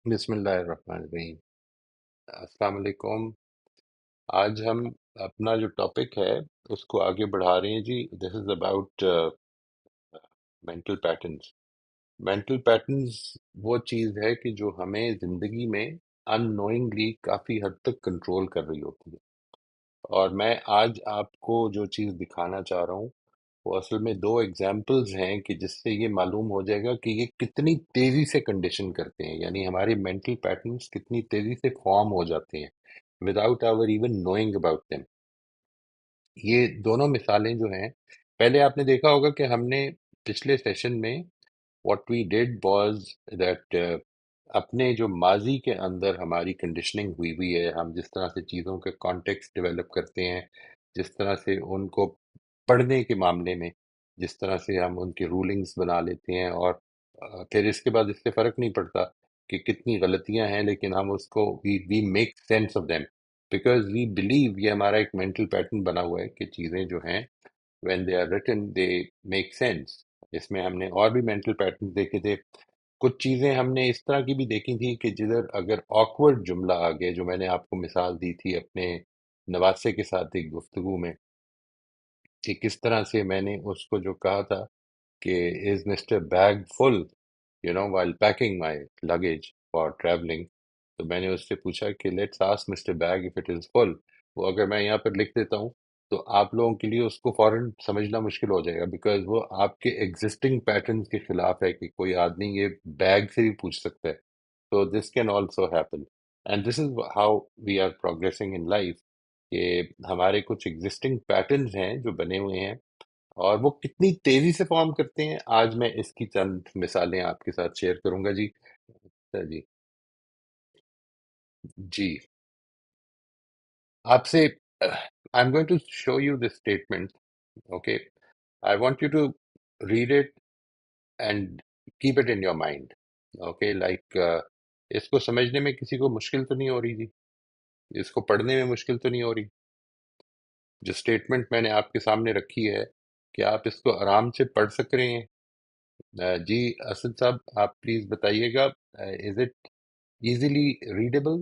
بسم اللہ الرحمن الرحیم۔ السلام علیکم۔ آج ہم اپنا جو ٹاپک ہے اس کو آگے بڑھا رہے ہیں جی۔ This is about mental patterns. Mental patterns وہ چیز ہے کہ جو ہمیں زندگی میں ان نوئنگلی کافی حد تک کنٹرول کر رہی ہوتی ہے، اور میں آج آپ کو جو چیز دکھانا چاہ رہا ہوں وہ اصل میں دو ایگزامپلز ہیں کہ جس سے یہ معلوم ہو جائے گا کہ یہ کتنی تیزی سے کنڈیشن کرتے ہیں، یعنی ہمارے مینٹل پیٹرنز کتنی تیزی سے فارم ہو جاتے ہیں without our even knowing about them۔ یہ دونوں مثالیں جو ہیں، پہلے آپ نے دیکھا ہوگا کہ ہم نے پچھلے سیشن میں what we did was that اپنے جو ماضی کے اندر ہماری کنڈیشننگ ہوئی ہوئی ہے، ہم جس طرح سے چیزوں کے کانٹیکسٹ ڈیولپ کرتے ہیں، جس طرح سے ان کو پڑھنے کے معاملے میں جس طرح سے ہم ان کے رولنگز بنا لیتے ہیں، اور پھر اس کے بعد اس سے فرق نہیں پڑتا کہ کتنی غلطیاں ہیں، لیکن ہم اس کو we make sense of them because we believe, یہ ہمارا ایک مینٹل پیٹرن بنا ہوا ہے کہ چیزیں جو ہیں when they are written they make sense۔ اس میں ہم نے اور بھی مینٹل پیٹرن دیکھے تھے، کچھ چیزیں ہم نے اس طرح کی بھی دیکھی تھی کہ جدھر اگر آکورڈ جملہ آ گیا، جو میں نے آپ کو مثال دی تھی اپنے نواسے کے ساتھ ایک گفتگو میں، کہ کس طرح سے میں نے اس کو جو کہا تھا کہ is mister bag full while packing my luggage for traveling، تو میں نے اس سے پوچھا کہ let's ask mister Beg if it is full۔ وہ اگر میں یہاں پر لکھ دیتا ہوں تو آپ لوگوں کے لیے اس کو فوراً سمجھنا مشکل ہو جائے گا، بیکاز وہ آپ کے ایگزسٹنگ پیٹرنز کے خلاف ہے کہ کوئی آدمی یہ بیگ سے بھی پوچھ سکتا ہے۔ تو this can also happen, and this is how we are progressing in life, کہ ہمارے کچھ ایگزسٹنگ پیٹرنز ہیں جو بنے ہوئے ہیں، اور وہ کتنی تیزی سے فارم کرتے ہیں۔ آج میں اس کی چند مثالیں آپ کے ساتھ شیئر کروں گا جی۔ جی جی آپ سے I am going to show you this statement, okay? I want you to read it and keep it in your mind, okay? Like اس کو سمجھنے میں کسی کو مشکل تو نہیں ہو رہی جی؟ اس کو پڑھنے میں مشکل تو نہیں ہو رہی؟ جو اسٹیٹمنٹ میں نے آپ کے سامنے رکھی ہے، کہ آپ اس کو آرام سے پڑھ سک رہے ہیں؟ جی اسد صاحب آپ پلیز بتائیے گا، از اٹ ایزیلی ریڈیبل؟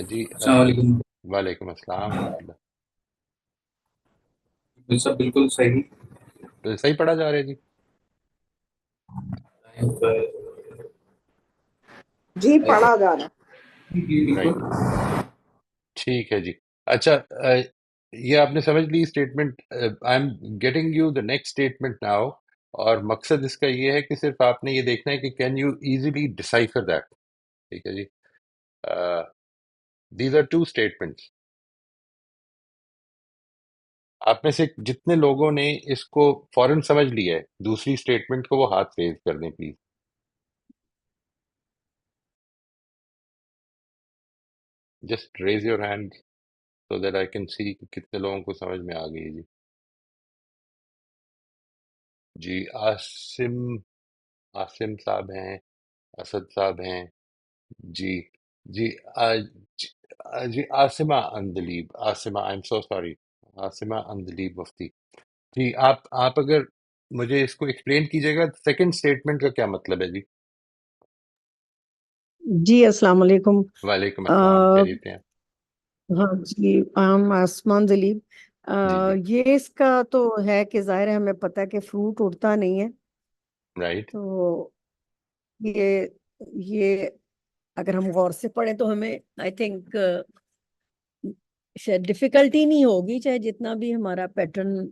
جی السلام علیکم۔ وعلیکم السلام ورحمۃ اللہ۔ سب بالکل صحیح۔ تو صحیح پڑھا جا رہا ہے جی؟ جی پڑھا جا رہا ہے۔ جی رائٹ، بالکل۔ ٹھیک ہے جی۔ اچھا، یہ آپ نے سمجھ لی statement, I am getting you the next statement now, اور مقصد اس کا یہ ہے کہ صرف آپ نے یہ دیکھنا ہے کہ can you easily decipher that, ٹھیک ہے جی؟ These are two statements. آپ میں سے جتنے لوگوں نے اس کو فوراً سمجھ لیا ہے دوسری اسٹیٹمنٹ کو، وہ ہاتھ ریز کر دیں please, just raise your hand so that I can see کہ کتنے لوگوں کو سمجھ میں آ گئی ہے جی۔ جی عاصم صاحب ہیں، اسد صاحب ہیں، جی جی جی جی، Asma Andleeb, Asma, I am so sorry, Asma Andleeb Mufti. جی آپ اگر مجھے اس کو ایکسپلین کیجیے گا، سیکنڈ اسٹیٹمنٹ کا کیا مطلب ہے جی؟ جی السلام علیکم۔ وعلیکم السلام، آ، خیریت ہیں؟ ہاں جی، ہم آسمان دلیپ۔ جی جی، یہ اس کا تو ہے کہ ظاہر ہے ہمیں پتہ ہے کہ فروٹ اڑتا نہیں ہے، رائٹ تو یہ یہ اگر ہم غور سے پڑھیں تو ہمیں آئی تھنک شاید ڈفیکلٹی نہیں ہوگی، چاہے جتنا بھی ہمارا پیٹرن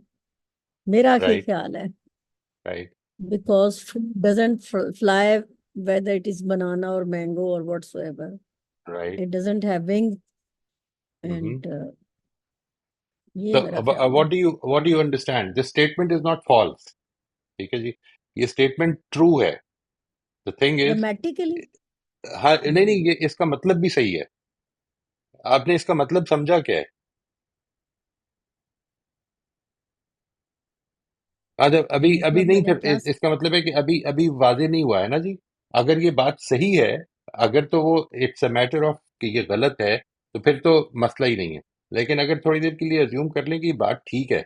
میرا رائٹ خیال ہے، right because fruit doesn't fly whether it is banana or mango or whatsoever. Right. It doesn't have wings and تو یہ میرا خیال ہے۔ What do you understand this statement is not false, ٹھیک ہے جی؟ یہ اسٹیٹمنٹ ٹرو ہے، the thing is، گرامیٹیکلی ہاں نہیں نہیں، یہ اس کا مطلب بھی صحیح ہے۔ آپ نے اس کا مطلب سمجھا کیا ہے؟ جب ابھی ابھی مطلب نہیں میں تھا، نے کیا اس کا مطلب ہے کہ ابھی واضح نہیں ہوا ہے نا جی؟ اگر یہ بات صحیح ہے، اگر تو وہ اٹس اے میٹر آف کہ یہ غلط ہے، تو پھر تو مسئلہ ہی نہیں ہے۔ لیکن اگر تھوڑی دیر کے لیے ازیوم کر لیں کہ یہ بات ٹھیک ہے،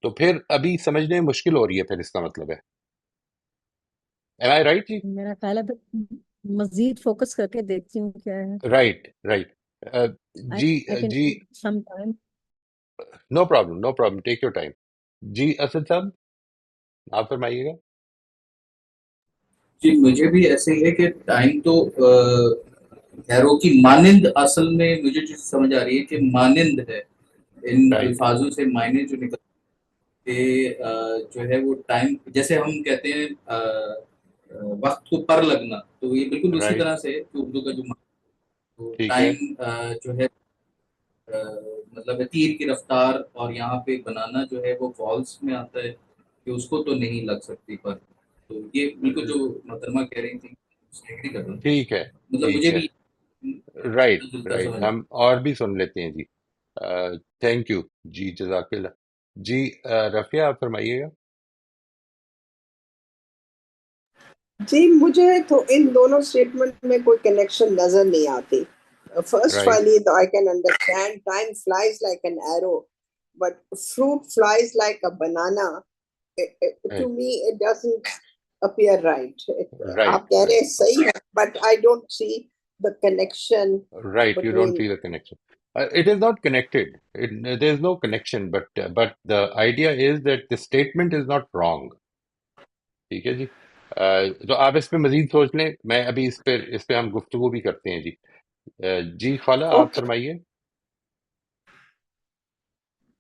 تو پھر ابھی سمجھنے میں مشکل ہو رہی ہے، پھر اس کا مطلب ہے Am I right جی؟ میرا خیال ہے مزید فوکس کر کے دیکھتی ہوں کیا ہے. رائٹ رائٹ جی I can جی take some time. No problem take your time. جی اسد صاحب آپ فرمائیے گا. جی مجھے بھی ایسے ہی ہے کہ ٹائم تو ایرو کی مانند اصل میں مجھے جو سمجھ آ رہی ہے کہ مانند ہے ان رائٹ الفاظوں سے معنی جو نکل کہ جو ہے وہ ٹائم جیسے ہم کہتے ہیں وقت کو پر لگنا تو یہ بالکل اسی رائٹ طرح سے کہ اردو کا جو ٹھیک ہے. ٹائم جو ہے مطلب تیر کی رفتار اور یہاں پہ بنانا جو ہے وہ فالس میں آتا ہے کہ اس کو تو نہیں لگ سکتی پر تو یہ بالکل جو محترمہ کہہ رہی تھی اس سے ایگری کر رہا ہوں. ٹھیک ہے مطلب ٹھیک مجھے ہے. بھی رائٹ ملتا رائٹ سمجھ. ہم اور بھی سن لیتے ہیں جی. تھینک یو جی جزاک اللہ. جی رفیہ آپ فرمائیے گا. جی مجھے تو ان دونوں اسٹیٹمنٹ میں کوئی کنیکشن نظر نہیں آتی. فرسٹ رائٹ والی تو I can understand time flies like an arrow but fruit flies like a banana to me it doesn't appear right. Right آپ کہہ رہے رائٹ ہیں صحیح ہے but I don't see the connection Right, you don't between. see the connection. It is not connected. There is no connection, but the idea is that the statement is not wrong. ٹھیک ہے جی. تو آپ اس پہ مزید سوچ لیں. میں ابھی اس پہ ہم گفتگو بھی کرتے ہیں جی. جی خالہ آپ Okay. فرمائیے.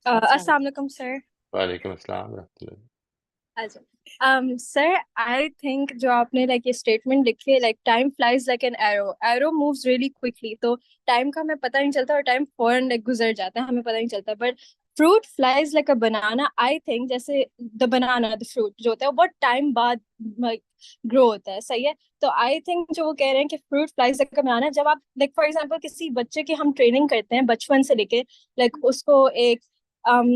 السلام علیکم سر. وعلیکم السلام ورحمۃ اللہ. سر آئی تھنک جو آپ نے لائک یہ اسٹیٹمنٹ لکھی ہے like time flies like an arrow moves really quickly تو ٹائم کا ہمیں پتہ نہیں چلتا اور ٹائم فوراً گزر جاتا ہے ہمیں پتہ نہیں چلتا. But fruit flies like a banana I think جیسے دا بنانا دا فروٹ جو ہوتا ہے وہ بہت ٹائم بعد گرو ہوتا ہے. صحیح ہے. تو آئی تھنک جو وہ کہہ رہے ہیں کہ فروٹ فلائز لائک اے بنانا جب آپ لائک فار ایگزامپل کسی بچے کی ہم ٹریننگ کرتے ہیں بچپن سے لے کے لائک اس کو ایک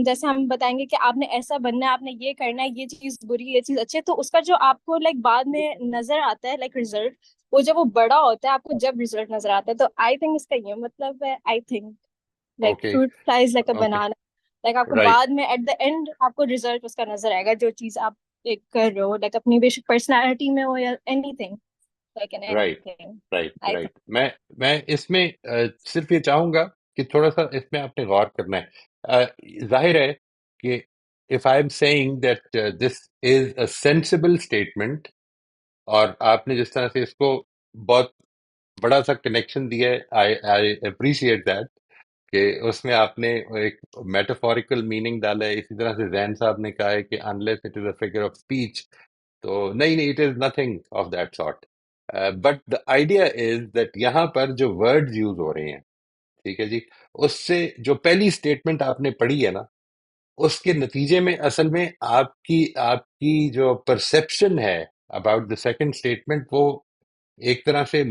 جیسے ہم بتائیں گے کہ آپ نے ایسا بننا ہے آپ نے یہ کرنا ہے یہ چیز بری یہ چیز اچھی ہے تو اس کا جو آپ کو لائک بعد میں نظر آتا ہے لائک ریزلٹ وہ جب وہ بڑا ہوتا ہے آپ کو جب ریزلٹ نظر آتا ہے تو آئی تھنک اس کا یہ مطلب ہے I think like okay fruit flies like a okay banana like آپ کو رائٹ بعد میں ایٹ دا اینڈ آپ کو ریزلٹ اس کا نظر آئے گا جو چیز آپ ایک کر رہے ہو لائک اپنی بیسک پرسنالٹی میں ہو یا any thing like an any right thing right I right. Think. میں اس میں صرف یہ چاہوں گا کہ تھوڑا سا اس میں آپ نے غور کرنا ہے. ظاہر ہے کہ if I'm saying that this is a sensible statement اور آپ نے جس طرح سے اس کو بہت بڑا سا کنیکشن دیا ہے I appreciate that کہ اس میں آپ نے ایک میٹافوریکل میننگ ڈالا ہے. اسی طرح سے زین صاحب نے کہا ہے کہ unless it is a figure of speech تو نہیں it is nothing of that sort. But the idea is that یہاں پر جو ورڈز یوز ہو رہے ہیں ٹھیک ہے جی اس سے جو پہلی اسٹیٹمنٹ آپ نے پڑھی ہے نا اس کے نتیجے میں اصل میں آپ کی جو پرسپشن ہے اباؤٹ دا سیکنڈ اسٹیٹمنٹ وہ ایک طرح سے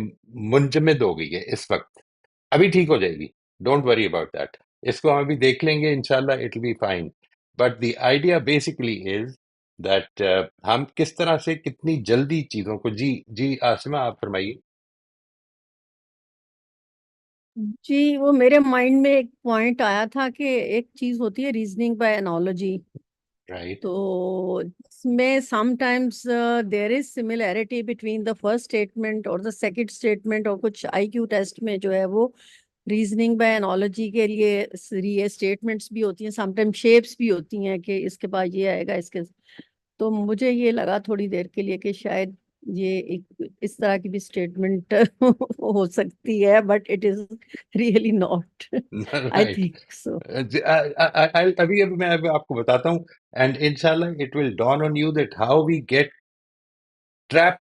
منجمد ہو گئی ہے اس وقت. ابھی ٹھیک ہو جائے گی. Don't worry about that. اس کو ہم ابھی دیکھ لیں گے انشاءاللہ it will be fine. But the idea basically is that ہم کس طرح سے کتنی جلدی چیزوں کو جی عاصمہ آپ فرمائیے. جی وہ میرے مائنڈ میں ایک پوائنٹ آیا تھا کہ ایک چیز ہوتی ہے ریزننگ بائی انالوجی. رائٹ تو اس میں some times there is similarity between the first statement اور دا سیکنڈ اسٹیٹمنٹ اور کچھ آئی کیو ٹیسٹ میں جو ہے وہ ریزننگ بائی انالوجی کے لیے یہ اسٹیٹمنٹس بھی ہوتی ہیں سم ٹائم شیپس بھی ہوتی ہیں کہ اس کے بعد یہ آئے گا اس کے. تو مجھے یہ لگا تھوڑی دیر کے لیے کہ شاید یہ ایک اس طرح کی بھی اسٹیٹمنٹ ہو سکتی ہے but it is really not I right. Think so. ابھی میں آپ کو بتاتا ہوں اینڈ انشاءاللہ it will dawn on you that how we get trap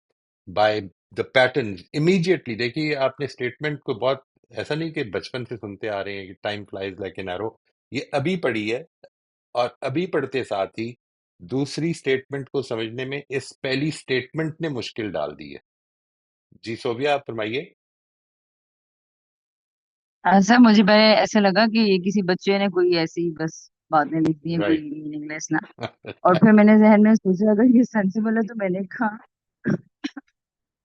by the pattern immediately. دیکھیے آپ نے اسٹیٹمنٹ کو بہت ایسا نہیں کہ بچپن سے سنتے آ رہے ہیں کہ time flies like an arrow. یہ ابھی پڑھی ہے اور ابھی پڑھتے ساتھ ہی دوسری اسٹیٹمنٹ کو سمجھنے میں اس پہلی اسٹیٹمنٹ نے مشکل ڈال دی ہے. جی صوبیہ آپ فرمائیے. سر مجھے پہلے ایسے لگا کہ یہ کسی بچے نے کوئی ایسی بس باتیں لکھ دی ہیں کوئی رائٹ میننگ لیس نہ. اور پھر میں نے ذہن میں سوچا اگر یہ سینسیبل ہے تو میں نے کہا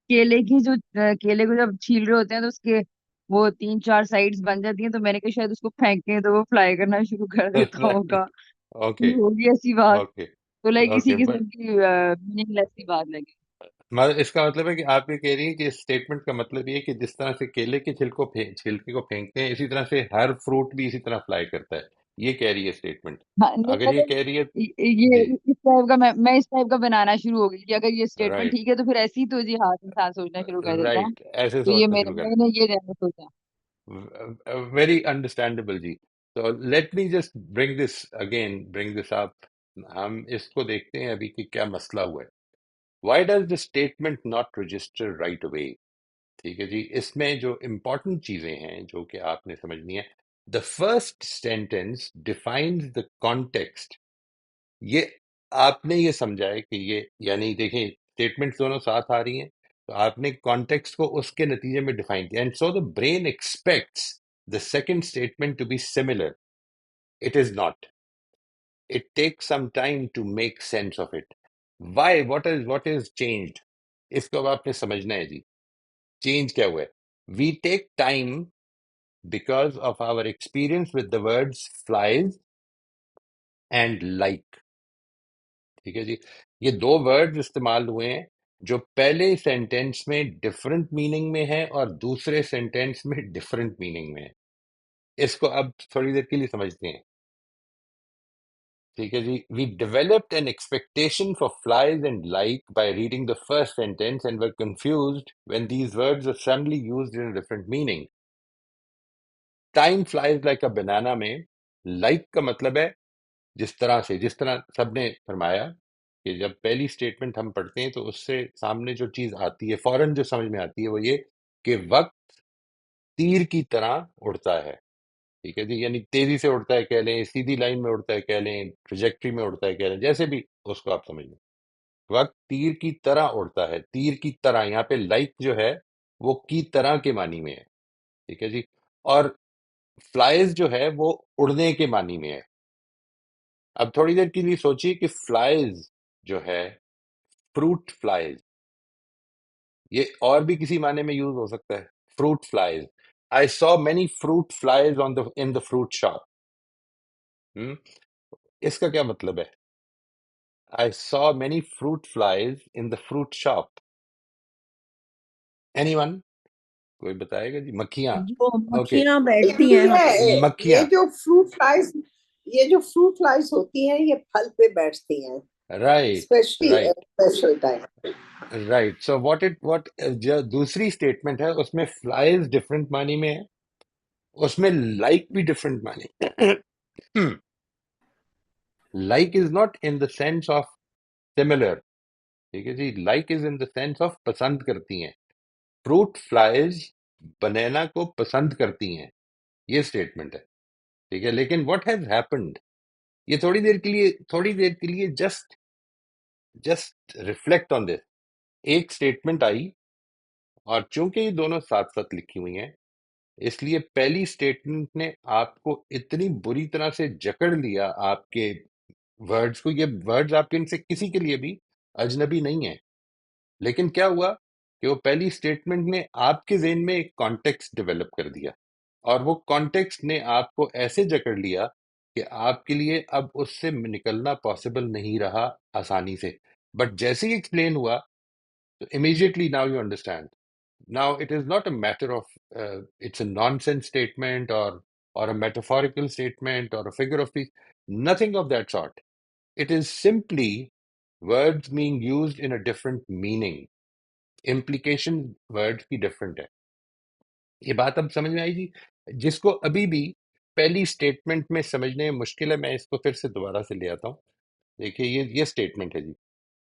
کیلے کو جب چھیل رہے ہوتے ہیں تو اس کے وہ 3-4 سائڈز بن جاتی ہیں تو میں نے کہا شاید اس کو پھینکیں تو وہ فلائی کرنا شروع کر دیتا رائٹ. ہوگا. اوکے یہ ہوگی ایسی بات اوکے تو لائک کسی اوکے. قسم کی میننگ لیس کی بات لگی. اس کا مطلب ہے کہ آپ یہ کہہ رہی ہیں کہ اس اسٹیٹمنٹ کا مطلب یہ ہے کہ جس طرح سے کیلے کے چھلکے کو پھینکتے ہیں، اسی طرح سے ہر فروٹ بھی اسی طرح فلائی کرتا ہے، یہ کہہ رہی ہے اسٹیٹمنٹ. ہاں نہیں اگر یہ مطلب کہہ رہی ہے یہ جی اس ٹائپ کا میں اس ٹائپ کا بنانا شروع ہو گئی کہ اگر یہ اسٹیٹمنٹ رائٹ ٹھیک ہے تو پھر ایسی تو جی ہاتھ انسان سوچنا شروع کر دیتا ہے. رائٹ ایسے تو یہ سوچنا شروع میں کرتے نے یہ ذہن میں سوچا. ہیں. ویری انڈرسٹینڈیبل جی. تو لیٹ می جسٹ برنگ دس اپ. ہم اس کو دیکھتے ہیں ابھی کہ کیا مسئلہ ہوا ہے. Why does the statement not register right away? ٹھیک ہے جی. اس میں جو امپورٹنٹ چیزیں ہیں جو کہ آپ نے سمجھنی ہے، دا first sentence defines the context. یہ آپ نے یہ سمجھا ہے کہ یہ یعنی دیکھیں اسٹیٹمنٹ دونوں ساتھ آ رہی ہیں تو آپ نے کانٹیکسٹ کو اس کے نتیجے میں ڈیفائن کیا. And so the brain expects the second statement to be similar. It is not. It take some time to make sense of it. Why what is changed? اس کو اب آپ نے سمجھنا ہے جی. چینج کیا ہوا ہے؟ We take time because of our experience with the words flies and like. ٹھیک ہے جی. یہ دو ورڈز استعمال ہوئے ہیں جو پہلے سینٹینس میں ڈفرنٹ میننگ میں ہے اور دوسرے سینٹینس میں ڈفرنٹ میننگ میں ہے. اس کو اب تھوڑی دیر کے لیے سمجھتے ہیں. ٹھیک ہے جی. We developed an expectation for flies and like by reading the first sentence and were confused when these words are suddenly used in different meaning. Time flies like a banana میں لائک کا مطلب ہے جس طرح سب نے فرمایا کہ جب پہلی سٹیٹمنٹ ہم پڑھتے ہیں تو اس سے سامنے جو چیز آتی ہے فوراً جو سمجھ میں آتی ہے وہ یہ کہ وقت تیر کی طرح اڑتا ہے. ٹھیک ہے جی. یعنی تیزی سے اڑتا ہے کہہ لیں، سیدھی لائن میں اڑتا ہے کہہ لیں، ٹریجیکٹری میں اڑتا ہے کہہ لیں، جیسے بھی اس کو آپ سمجھ لیں. وقت تیر کی طرح اڑتا ہے. تیر کی طرح یہاں پہ لائک جو ہے وہ کی طرح کے معنی میں ہے. ٹھیک ہے جی. اور فلائز جو ہے وہ اڑنے کے معنی میں ہے. اب تھوڑی دیر کے لیے سوچیے کہ فلائز جو ہے فروٹ فلائز، یہ اور بھی کسی معنی میں یوز ہو سکتا ہے. Fruit flies, I saw many fruit flies in the fruit shop. اس کا کیا مطلب ہے؟ I saw many fruit flies in the fruit shop. Anyone کوئی بتائے گا جی؟ مکھیاں. جو اوکے مکھیاں بیٹھتی ہیں. یہ مکھیاں جو فروٹ فلائز ہوتی ہیں یہ پھل پہ بیٹھتی ہیں right specially right special time. Right. So what جو دوسری اسٹیٹمنٹ ہے اس میں فلائز ڈفرنٹ معنی میں ہے، اس میں لائک بھی ڈفرنٹ معنی. Like is not in the sense of similar. ٹھیک ہے جی. Like is in the sense of پسند کرتی ہیں. فروٹ فلائز بنانا کو پسند کرتی ہیں، یہ اسٹیٹمنٹ ہے. ٹھیک ہے. لیکن واٹ ہیز ہیپنڈ، یہ تھوڑی دیر کے لیے جسٹ ریفلیکٹ آن دس. ایک اسٹیٹمنٹ آئی اور چونکہ یہ دونوں ساتھ ساتھ لکھی ہوئی ہیں اس لیے پہلی اسٹیٹمنٹ نے آپ کو اتنی بری طرح سے جکڑ لیا آپ کے ورڈز کو. یہ ورڈز آپ کے ان سے کسی کے لیے بھی اجنبی نہیں ہیں. لیکن کیا ہوا کہ وہ پہلی اسٹیٹمنٹ نے آپ کے ذہن میں ایک کانٹیکسٹ ڈیولپ کر دیا اور وہ کانٹیکسٹ نے آپ کو ایسے جکڑ لیا کہ آپ کے لیے اب اس سے نکلنا پاسبل نہیں رہا آسانی سے. بٹ جیسے ہی ایکسپلین ہوا تو immediately now you understand. Now it is not a matter of it's a nonsense statement or a metaphorical statement or a figure of speech. Nothing of that sort. It is simply words being used in a different meaning. Implication words کی different ہے. یہ بات اب سمجھ میں آئی جی؟ جس کو ابھی بھی پہلی اسٹیٹمنٹ میں سمجھنے میں مشکل ہے میں اس کو پھر سے دوبارہ سے لے آتا ہوں. دیکھیے یہ اسٹیٹمنٹ ہے جی.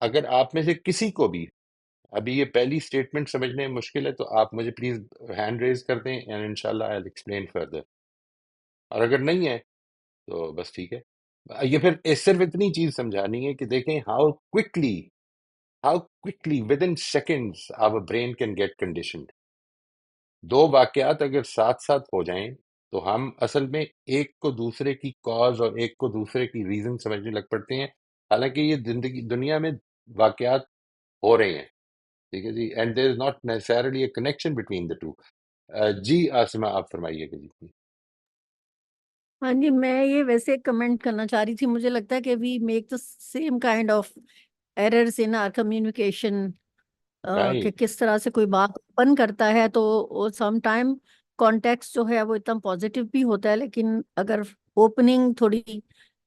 اگر آپ میں سے کسی کو بھی ابھی یہ پہلی اسٹیٹمنٹ سمجھنے میں مشکل ہے تو آپ مجھے پلیز ہینڈ ریز کر دیں اینڈ انشاءاللہ آئی ول ایکسپلین فردر. اور اگر نہیں ہے تو بس ٹھیک ہے. یہ پھر صرف اتنی چیز سمجھانی ہے کہ دیکھیں how quickly within seconds our brain can get conditioned. دو واقعات اگر ساتھ ساتھ ہو جائیں تو ہم اصل میں ایک کو دوسرے کی کاز اور ایک کو دوسرے کی ریزن سمجھنے لگ پڑتے ہیں، حالانکہ یہ دنیا میں واقعات ہو رہے ہیں. ٹھیک ہے جی. And there is not necessarily a connection between the two. جی عاصمہ آپ فرمائیے گا جی. ہاں جی، میں یہ ویسے کمنٹ کرنا چاہ رہی تھی. مجھے لگتا ہے کہ we make the same kind of errors in our communication کہ right. کس طرح سے کوئی بات اوپن کرتا ہے تو سم ٹائم کانٹیکسٹ جو ہے وہ اتنا پازیٹیو بھی ہوتا ہے، لیکن اگر اوپننگ تھوڑی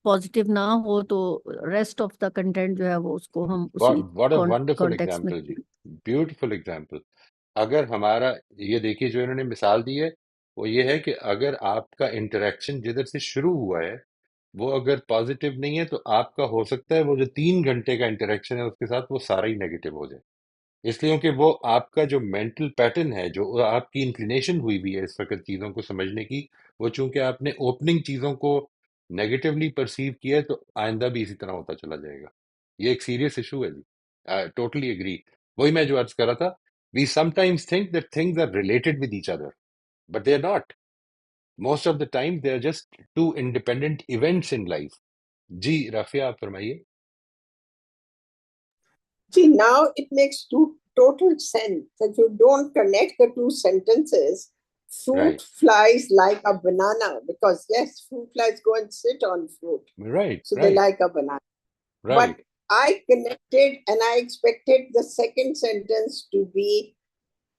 پازیٹیو نہ ہو تو ریسٹ آف دا کنٹینٹ جو ہے وہ اس کو ہم اسی What a wonderful کانٹیکسٹ میں. example جی. Beautiful example. اگر ہمارا یہ دیکھیے جو انہوں نے مثال دی ہے وہ یہ ہے کہ اگر آپ کا انٹریکشن جدھر سے شروع ہوا ہے وہ اگر پازیٹیو نہیں ہے تو آپ کا ہو سکتا ہے وہ جو 3 گھنٹے کا انٹریکشن ہے اس کے ساتھ وہ سارا ہی نیگیٹو ہو جائے، اس لیے کہ وہ آپ کا جو مینٹل پیٹرن ہے، جو آپ کی انکلینیشن ہوئی بھی ہے اس وقت چیزوں کو سمجھنے کی، وہ چونکہ آپ نے اوپننگ چیزوں کو نیگیٹولی پرسیو کیا ہے تو آئندہ بھی اسی طرح ہوتا چلا جائے گا. یہ ایک سیریس ایشو ہے جی. Totally agree. وہی میں جو عرض کر رہا تھا، we sometimes think that things are related with each other but they are not. Most of the time they are just two independent events in life. جی رافیہ آپ فرمائیے. See, now it makes total sense that you don't connect the two sentences. Fruit Right. flies like a banana, because yes, fruit flies go and sit on fruit. Right, So they right, like a banana. right. But I connected and I expected the second sentence to be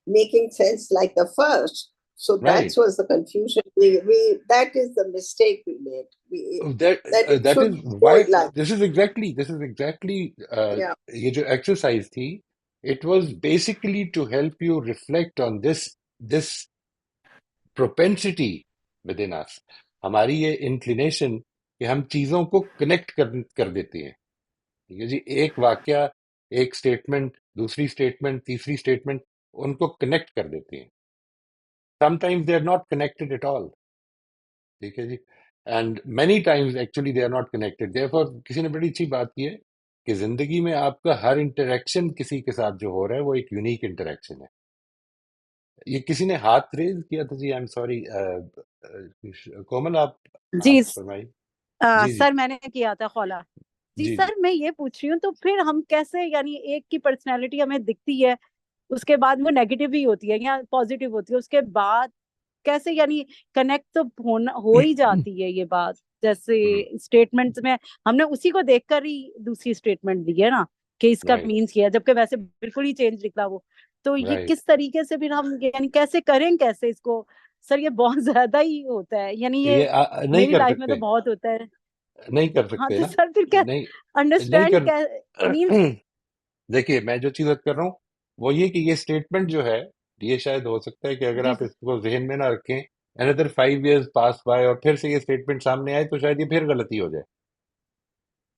making sense like the first. So Right. that was the confusion. That is the mistake we made. That it That should is go why like, this is exactly yeah. یہ جو exercise تھی it was basically to help you reflect on this propensity within us. ہماری یہ inclination کہ ہم چیزوں کو connect کر دیتے ہیں. ٹھیک ہے جی. ایک واقعہ، ایک اسٹیٹمنٹ، دوسری اسٹیٹمنٹ، تیسری اسٹیٹمنٹ، ان کو کنیکٹ کر دیتے ہیں. Sometimes they are not connected at all. ٹھیک ہے جی. And many times actually they are not connected. Therefore کسی نے بڑی اچھی بات کی ہے کہ زندگی میں آپ کا ہر انٹریکشن کسی کے ساتھ جو ہو رہا ہے وہ ایک یونیک انٹریکشن ہے. یہ کسی نے ہاتھ ریز کیا تھا جی. آئی ایم سوری کومل آپ جی فرمائیے. جی جی سر میں نے کیا تھا خولا. جی جی سر میں یہ پوچھ رہی ہوں تو پھر ہم کیسے، یعنی ایک کی پرسنالٹی ہمیں دکھتی ہے اس کے بعد وہ نیگیٹو ہی ہوتی ہے یا پازیٹیو ہوتی ہے، اس کے بعد کیسے یعنی کنیکٹ تو ہو ہی جاتی ہے یہ بات. جیسے اسٹیٹمنٹ میں ہم نے اسی کو دیکھ کر ہی دوسری اسٹیٹمنٹ دی ہے نا کہ اس کا رائٹ مینس کیا، جبکہ ویسے بالکل ہی چینج نکلا وہ. تو یہ رائٹ. کس طریقے سے پھر ہم یعنی کیسے کریں کیسے اس کو؟ سر یہ بہت زیادہ ہی ہوتا ہے، یعنی یہ نہیں میری کر لائف میں سکتے، تو بہت ہوتا ہے. نہیں کر ہاں سکتے تو نا. سر پھر کیا نہیں نہیں انڈرسٹینڈ مینس. دیکھیے میں جو چیز کر رہا ہوں وہ یہ کہ یہ اسٹیٹمنٹ جو ہے یہ شاید ہو سکتا ہے کہ اگر جی آپ اس کو ذہن میں نہ رکھیں another 5 years pass by اور پھر سے یہ اسٹیٹمنٹ سامنے آئے تو شاید یہ پھر غلطی ہو جائے.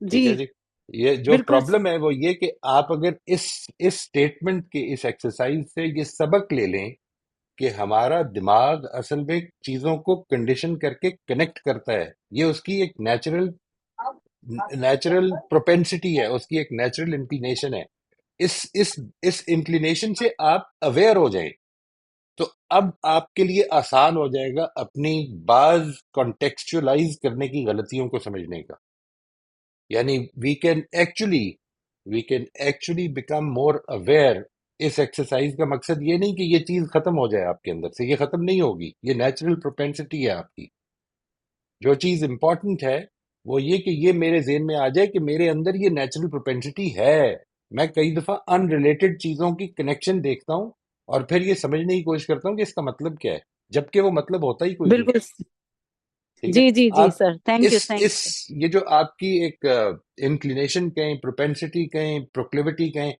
ٹھیک ہے جی جی. یہ جو بالکل. پرابلم ہے وہ یہ کہ آپ اگر اس اسٹیٹمنٹ کے اس ایکسرسائز سے یہ سبق لے لیں کہ ہمارا دماغ اصل میں چیزوں کو کنڈیشن کر کے کنیکٹ کرتا ہے، یہ اس کی ایک نیچرل پروپینسٹی ہے، اس کی ایک نیچرل انکلینیشن ہے. اس انکلینیشن سے آپ اویئر ہو جائیں تو اب آپ کے لیے آسان ہو جائے گا اپنی بعض کانٹیکسچولائز کرنے کی غلطیوں کو سمجھنے کا. یعنی we can actually become more aware. اس ایکسرسائز کا مقصد یہ نہیں کہ یہ چیز ختم ہو جائے آپ کے اندر سے، یہ ختم نہیں ہوگی، یہ نیچرل پروپینسٹی ہے آپ کی. جو چیز امپورٹنٹ ہے وہ یہ کہ یہ میرے ذہن میں آ جائے کہ میرے اندر یہ نیچرل پروپینسٹی ہے. میں کئی دفعہ ان ریلیٹڈ چیزوں کی کنیکشن دیکھتا ہوں اور پھر یہ سمجھنے کی کوشش کرتا ہوں کہ اس کا مطلب کیا ہے، جبکہ وہ مطلب ہوتا ہی کوئی نہیں. بالکل. ٹھیک ہے. جی جی جی آپ سر تھینک یو اس یہ جو آپ کی ایک انکلینیشن کہیں، پروپینسٹی کہیں، پروکلیوٹی کہیں،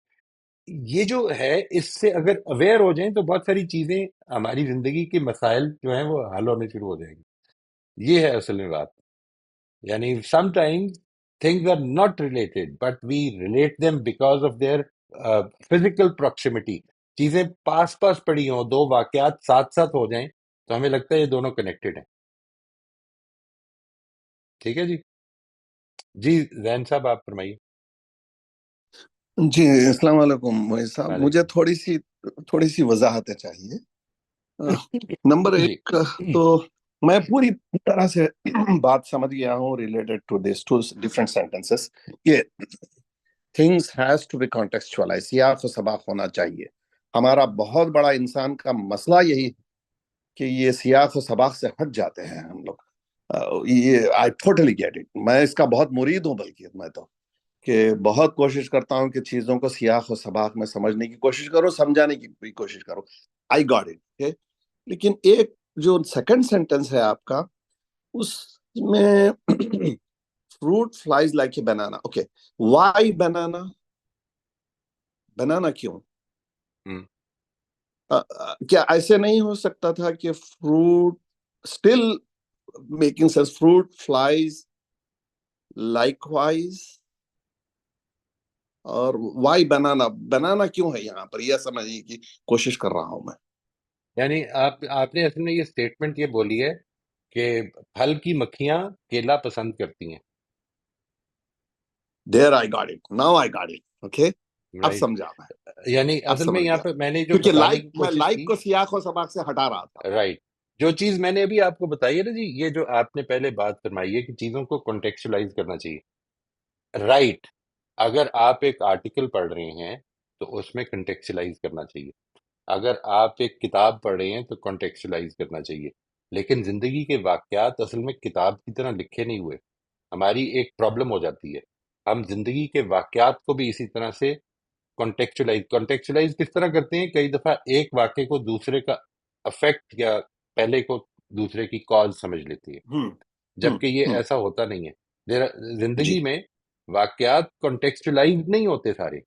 یہ جو ہے اس سے اگر اویئر ہو جائیں تو بہت ساری چیزیں ہماری زندگی کے مسائل جو ہیں وہ حل ہونے شروع ہو جائیں گی. یہ ہے اصل میں بات. یعنی some times things are not related but we relate them because of their physical proximity. چیزیں پاس پاس پڑی ہوں، دو واقعات ساتھ ساتھ ہو جائیں تو ہمیں لگتا ہے یہ دونوں کنیکٹڈ ہیں. ٹھیک ہے جی. جی زین صاحب آپ فرمائیے. جی السلام علیکم موہز صاحب. مجھے تھوڑی سی وضاحتیں چاہیے. نمبر ایک تو میں پوری طرح سے بات سمجھ گیا ہوں related to these two different sentences کہ things has to be contextualised, سیاق و سباق ہونا چاہیے. ہمارا بہت بڑا انسان کا مسئلہ یہی ہے کہ یہ سیاق و سباق سے ہٹ جاتے ہیں ہم لوگ. یہ آئی ٹوٹلی گیٹ اٹ. میں اس کا بہت مرید ہوں، بلکہ میں تو کہ بہت کوشش کرتا ہوں کہ چیزوں کو سیاق و سباق میں سمجھنے کی کوشش کرو, سمجھانے کی بھی کوشش کرو. I got it. لیکن ایک جو سیکنڈ سینٹنس ہے آپ کا, اس میں fruit flies like a banana. Okay, why banana? Banana کیوں؟ کیا ایسے نہیں ہو سکتا تھا کہ fruit still making sense, fruit flies likewise, اور why banana? Banana کیوں ہے یہاں پر, یہ سمجھنے کی کوشش کر رہا ہوں میں. یعنی آپ نے اصل میں یہ سٹیٹمنٹ یہ بولی ہے کہ پھل کی مکھیاں کیلا پسند کرتی ہیں. There I got it. Now I got it. Okay, اب رائٹ. سمجھا میں, یعنی اب اصل میں سمجھ یہاں گیا, پہ میں نے جو کیونکہ بتانے کی میں کوشش لائک کی, کو سیاق و سباق سے ہٹا رہا تھا. رائٹ, جو چیز میں نے ابھی آپ کو بتائی ہے نا جی, یہ جو آپ نے پہلے بات فرمائی ہے کہ چیزوں کو کنٹیکچولائز کرنا چاہیے. رائٹ, اگر آپ ایک آرٹیکل پڑھ رہے ہیں تو اس میں کنٹیکچولائز کرنا چاہیے. اگر آپ ایک کتاب پڑھ رہے ہیں تو کنٹیکچولائز کرنا چاہیے. لیکن زندگی کے واقعات اصل میں کتاب کی طرح لکھے نہیں ہوئے. ہماری ایک پرابلم ہو جاتی ہے, ہم زندگی کے واقعات کو بھی اسی طرح سے کنٹیکچولائز کس طرح کرتے ہیں, کئی دفعہ ایک واقعے کو دوسرے کا افیکٹ یا پہلے کو دوسرے کی کاز سمجھ لیتی ہے, جبکہ یہ ایسا ہوتا نہیں ہے. زندگی میں واقعات کنٹیکچولائز نہیں ہوتے سارے.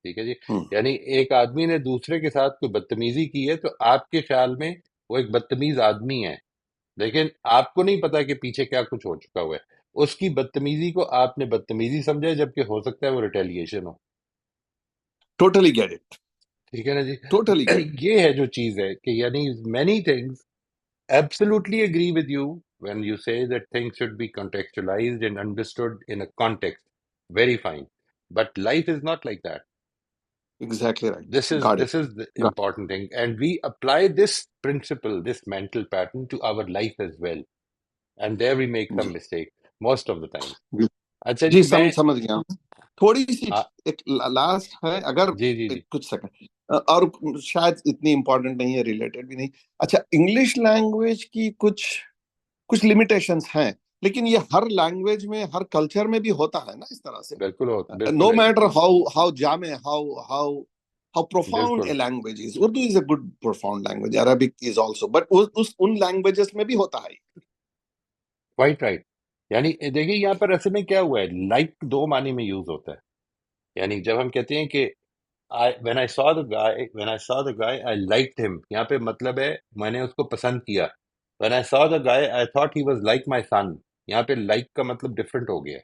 ٹھیک ہے جی. یعنی ایک آدمی نے دوسرے کے ساتھ کوئی بدتمیزی کی ہے تو آپ کے خیال میں وہ ایک بدتمیز آدمی ہے, لیکن آپ کو نہیں پتا کہ پیچھے کیا کچھ ہو چکا ہوا ہے. اس کی بدتمیزی کو آپ نے بدتمیزی سمجھا, جبکہ ہو سکتا ہے وہ ریٹیلیشن ہو. Totally get it. ٹھیک ہے نا جی. Totally get. یہ ہے جو چیز ہے کہ یعنی many things absolutely agree with you when you say that things should be contextualized and understood in a context. Very fine. But life is not like that. Exactly right. This is Got it. this is the important thing, and we apply this principle, this mental pattern to our life as well, and there we make some mistake most of the time. اچھا جی جی, میں سمجھ گیا. تھوڑی سی ایک last ہے, اگر جی کچھ second, اور شاید اتنی امپورٹنٹ نہیں ہے, ریلیٹڈ بھی نہیں. اچھا, انگلش لینگویج کی کچھ لمیٹیشنز ہیں, لیکن یہ ہر لینگویج میں, ہر کلچر میں بھی ہوتا ہے نا اس طرح سے. بالکل نو ہے. Matter how Jama, how profound بالکل a language is. Urdu is a good profound language. Arabic is also. But in languages میں بھی ہوتا ہے. Quite right. یعنی دیکھیے یہاں پر اصل میں کیا ہوا ہے, لائک دو معنی میں یوز ہوتا ہے. یعنی جب ہم کہتے ہیں کہ when I saw the guy I liked him, یہاں پہ مطلب ہے میں نے اس کو پسند کیا. when I saw the guy I thought he was like my son, یہاں پہ like کا مطلب ڈفرینٹ ہو گیا.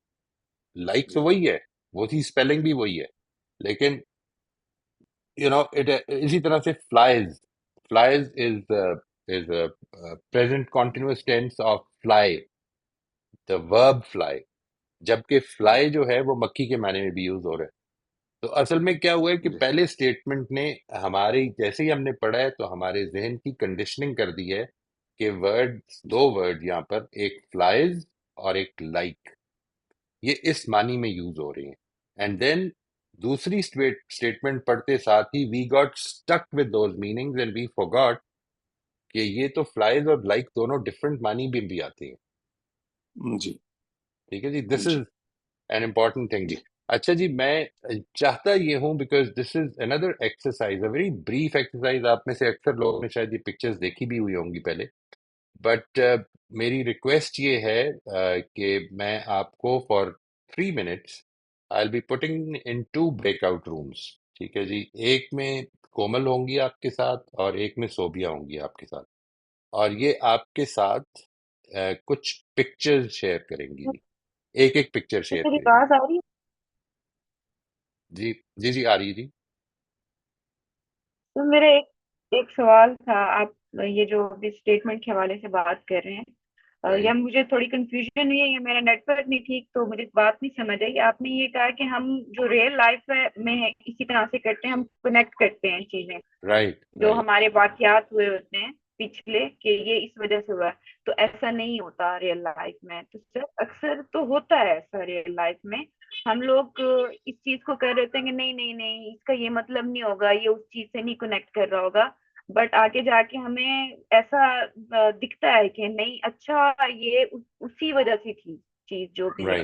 like تو وہی ہے, وہ تھی اسپیلنگ بھی وہی ہے, لیکن اسی طرح سے flies is a present continuous tense of fly, the verb fly, جبکہ fly جو ہے وہ مکھی کے معنی میں بھی یوز ہو رہا ہے. تو اصل میں کیا ہوا ہے کہ پہلے اسٹیٹمنٹ نے ہماری, جیسے ہی ہم نے پڑھا ہے تو ہمارے ذہن کی کنڈیشننگ کر دی ہے کہ دو ورڈ یہاں پر, ایک فلائز اور ایک لائک, یہ اس معنی میں یوز ہو رہے ہیں. اینڈ دین دوسری اسٹیٹمنٹ پڑھتے ساتھ ہی we got stuck with those meanings and we forgot کہ یہ تو فلائز اور لائک دونوں ڈفرینٹ معنی میں بھی آتے ہیں. جی ٹھیک ہے جی. This is an important thing جی. اچھا جی, میں چاہتا یہ ہوں, because this is another exercise, a very brief exercise. آپ میں سے اکثر لوگوں نے شاید یہ پکچرز دیکھی بھی ہوئی ہوں گی پہلے, بٹ میری ریکویسٹ یہ ہے کہ میں آپ کو for 3 minutes I will be putting in 2 breakout rooms. ٹھیک ہے جی. ایک میں کومل ہوں گی آپ کے ساتھ اور ایک میں صوبیہ ہوں گی آپ کے ساتھ, اور یہ آپ کے ساتھ کچھ پکچرز شیئر کریں گی جی. ایک پکچر شیئر میری کریں گی. آواز آ رہی ہے؟ جی آ رہی ہے جی. تو میرا ایک سوال تھا. آپ یہ جو اسٹیٹمنٹ کے حوالے سے بات کر رہے ہیں, یا مجھے تھوڑی کنفیوژن ہوئی ہے یا میرا نیٹ ورک نہیں ٹھیک, تو مجھے بات نہیں سمجھ آئی. آپ نے یہ کہا کہ ہم جو ریئل لائف میں ہے اسی طرح سے کرتے ہیں, ہم کنیکٹ کرتے ہیں چیزیں جو ہمارے واقعات ہوئے ہوتے ہیں پچھلے, کہ یہ اس وجہ سے ہوا ہے. تو ایسا نہیں ہوتا ریئل لائف میں. تو سر اکثر تو ہوتا ہے ایسا ریئل لائف میں, ہم لوگ اس چیز کو کہہ رہے ہیں کہ نہیں اس کا یہ مطلب نہیں ہوگا, یہ اس چیز سے نہیں کنیکٹ کر رہا ہوگا, بٹ آگے جا کے ہمیں ایسا دکھتا ہے کہ نہیں, اچھا یہ اسی وجہ سے تھی چیز جو بھی ہے.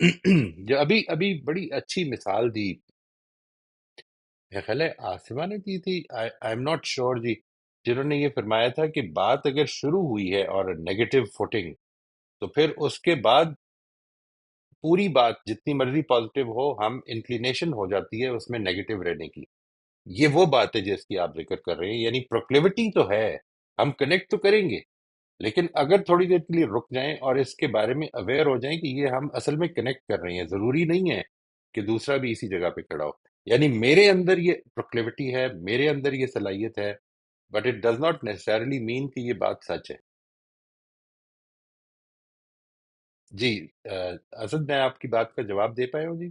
جو ابھی بڑی اچھی مثال دی، میرا خیال ہے آصفہ نے دی تھی، آئی ایم ناٹ شیور جی، جنہوں نے یہ فرمایا تھا کہ بات اگر شروع ہوئی ہے اور نیگیٹو فوٹنگ، تو پھر اس کے بعد پوری بات جتنی مرضی پازیٹیو ہو، ہم انکلینیشن ہو جاتی ہے اس میں نیگیٹو رہنے کی. یہ وہ بات ہے جس کی آپ ذکر کر رہے ہیں، یعنی پروکلیوٹی تو ہے، ہم کنیکٹ تو کریں گے، لیکن اگر تھوڑی دیر کے لیے رک جائیں اور اس کے بارے میں اویئر ہو جائیں کہ یہ ہم اصل میں کنیکٹ کر رہے ہیں، ضروری نہیں ہے کہ دوسرا بھی اسی جگہ پہ کھڑا ہو. یعنی میرے اندر یہ پروکلیوٹی ہے، میرے اندر یہ صلاحیت ہے، but it does not necessarily mean کہ یہ بات سچ ہے. جی اسد، میں آپ کی بات کا جواب دے پایا ہوں جی؟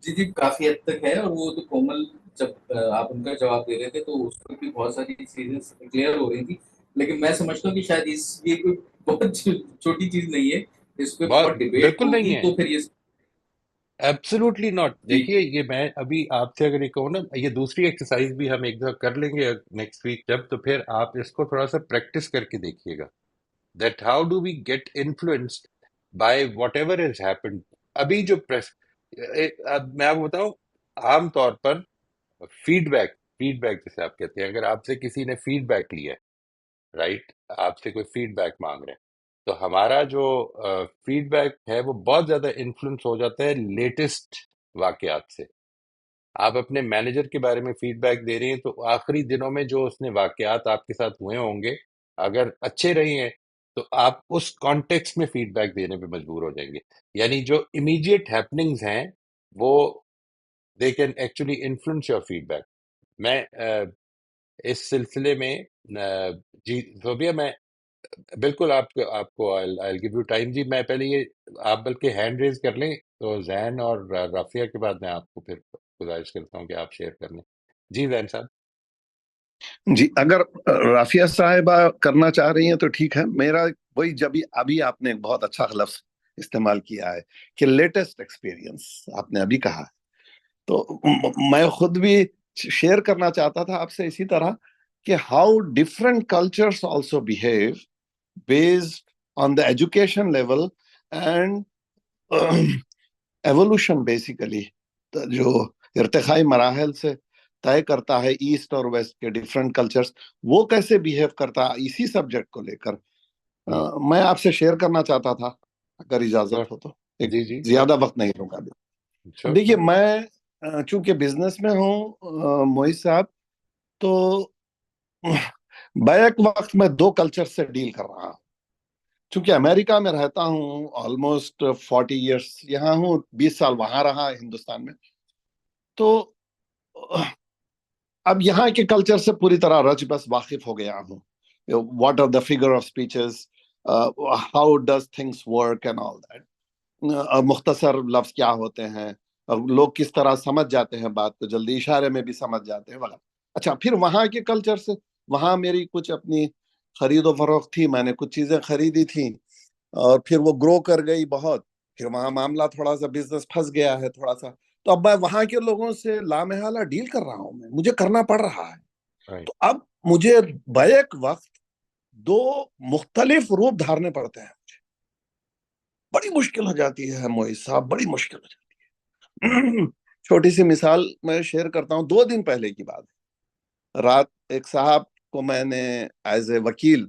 جی کافی حد تک ہے. اور وہ تو کومل جب آپ ان کا جواب دے رہے تھے تو اس پر بھی بہت ساری چیزیں کلیئر ہو رہی تھی، لیکن میں سمجھتا ہوں کہ شاید یہ کوئی بہت چھوٹی چیز نہیں ہے، اس پہ بہت ڈبیٹ بالکل نہیں ہوگی. ہے، تو پھر یہ ایبسولوٹلی ناٹ. جی دیکھیے یہ میں ابھی آپ سے اگر یہ کہوں نا، یہ دوسری ایکسرسائز بھی ہم ایک دفعہ کر لیں گے نیکسٹ ویک جب، تو پھر آپ اس کو تھوڑا سا پریکٹس کر کے دیکھیے گا، that how do we get influenced by whatever is happened. ابھی جو میں آپ کو بتاؤں، عام طور پر فیڈ بیک جیسے آپ کہتے ہیں، اگر آپ سے کسی نے فیڈ بیک لیا ہے، رائٹ، آپ سے کوئی فیڈ بیک مانگ رہے ہیں، تو ہمارا جو فیڈ بیک ہے وہ بہت زیادہ انفلوئنس ہو جاتا ہے لیٹسٹ واقعات سے. آپ اپنے مینیجر کے بارے میں فیڈ بیک دے رہے ہیں تو آخری دنوں میں جو اس نے واقعات آپ کے ساتھ ہوئے ہوں گے، اگر اچھے رہے ہیں تو آپ اس کانٹیکسٹ میں فیڈ بیک دینے پہ مجبور ہو جائیں گے. یعنی جو امیڈیٹ ہیپننگز ہیں وہ they can actually influence your feedback. میں اس سلسلے میں جی زوبیہ، میں بالکل آپ کو I'll give you time جی. میں پہلے یہ آپ بلکہ ہینڈ ریز کر لیں تو زین اور رافیہ کے بعد میں آپ کو پھر گزارش کرتا ہوں کہ آپ شیئر کر لیں. جی زین صاحب. جی اگر رافیہ صاحبہ کرنا چاہ رہی ہیں تو ٹھیک ہے. میرا وہی ابھی آپ نے بہت اچھا لفظ استعمال کیا ہے کہ لیٹسٹ ایکسپیرینس آپ نے ابھی کہا ہے، تو میں خود بھی شیئر کرنا چاہتا تھا آپ سے اسی طرح کہ how different cultures also behave based on the education level and evolution. Basically جو ارتقائی مراحل سے طے کرتا ہے ایسٹ اور ویسٹ کے ڈفرنٹ کلچرز، وہ کیسے بیہیو کرتا ہے اسی سبجیکٹ کو لے کر میں آپ سے شیئر کرنا چاہتا تھا، اگر اجازت ہو تو. ایک جی جی زیادہ وقت نہیں لوں گا. دیکھیے میں چونکہ بزنس میں ہوں موہت صاحب، تو بیک وقت میں 2 کلچر سے ڈیل کر رہا ہوں. چونکہ امریکہ میں رہتا ہوں آلموسٹ 40 ایئرس، یہاں ہوں 20 سال وہاں رہا ہندوستان میں، تو اب یہاں کے کلچر سے پوری طرح رچ بس واقف ہو گیا ہوں. What are the figure of speeches, how does things work and all that, مختصر لفظ کیا ہوتے ہیں، لوگ کس طرح سمجھ جاتے ہیں بات کو، جلدی اشارے میں بھی سمجھ جاتے ہیں وغیرہ. اچھا، پھر وہاں کے کلچر سے، وہاں میری کچھ اپنی خرید و فروخت تھی، میں نے کچھ چیزیں خریدی تھیں اور پھر وہ گرو کر گئی بہت، پھر وہاں معاملہ تھوڑا سا بزنس پھنس گیا ہے تھوڑا سا، تو اب میں وہاں کے لوگوں سے لامحالہ ڈیل کر رہا ہوں، مجھے کرنا پڑ رہا ہے. تو اب مجھے بیک وقت 2 مختلف روپ دھارنے پڑتے ہیں. مجھے بڑی مشکل ہو جاتی ہے موہت صاحب، بڑی مشکل ہو جاتی ہے. چھوٹی سی مثال میں شیئر کرتا ہوں. 2 دن پہلے کی بات ہے، رات ایک صاحب کو میں نے ایز اے وکیل،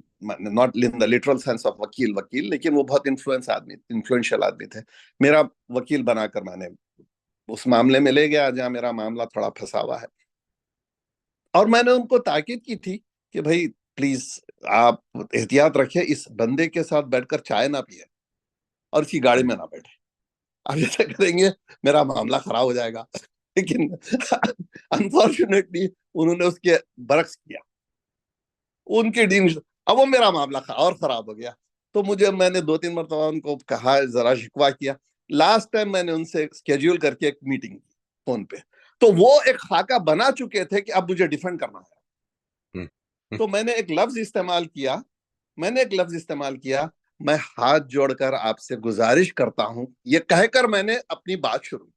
not in the literal sense of وکیل، لیکن وہ بہت انفلوئنشل آدمی تھے، میرا وکیل بنا کر میں نے اس معاملے میں لے گیا جہاں میرا معاملہ تھوڑا پھنسا ہوا ہے. اور میں نے ان کو تاکید کی تھی کہ بھائی پلیز آپ احتیاط رکھیں، اس بندے کے ساتھ بیٹھ کر چائے نہ پیے اور اسی گاڑی میں نہ بیٹھے. آپ ایسا کریں گے میرا معاملہ خراب ہو جائے گا. لیکن انفارچونیٹلی انہوں نے اس کے برعکس کیا، ان کے ڈیم، اب وہ میرا معاملہ اور خراب ہو گیا. تو میں نے 2-3 مرتبہ ان کو کہا، ذرا شکوہ کیا. لاسٹ ٹائم میں نے ان سے اسکیڈول کر کے ایک میٹنگ کی فون پہ، تو وہ ایک خاکہ بنا چکے تھے کہ اب مجھے ڈیفینڈ کرنا ہے. تو میں نے ایک لفظ استعمال کیا، میں ہاتھ جوڑ کر آپ سے گزارش کرتا ہوں، یہ کہہ کر میں نے اپنی بات شروع.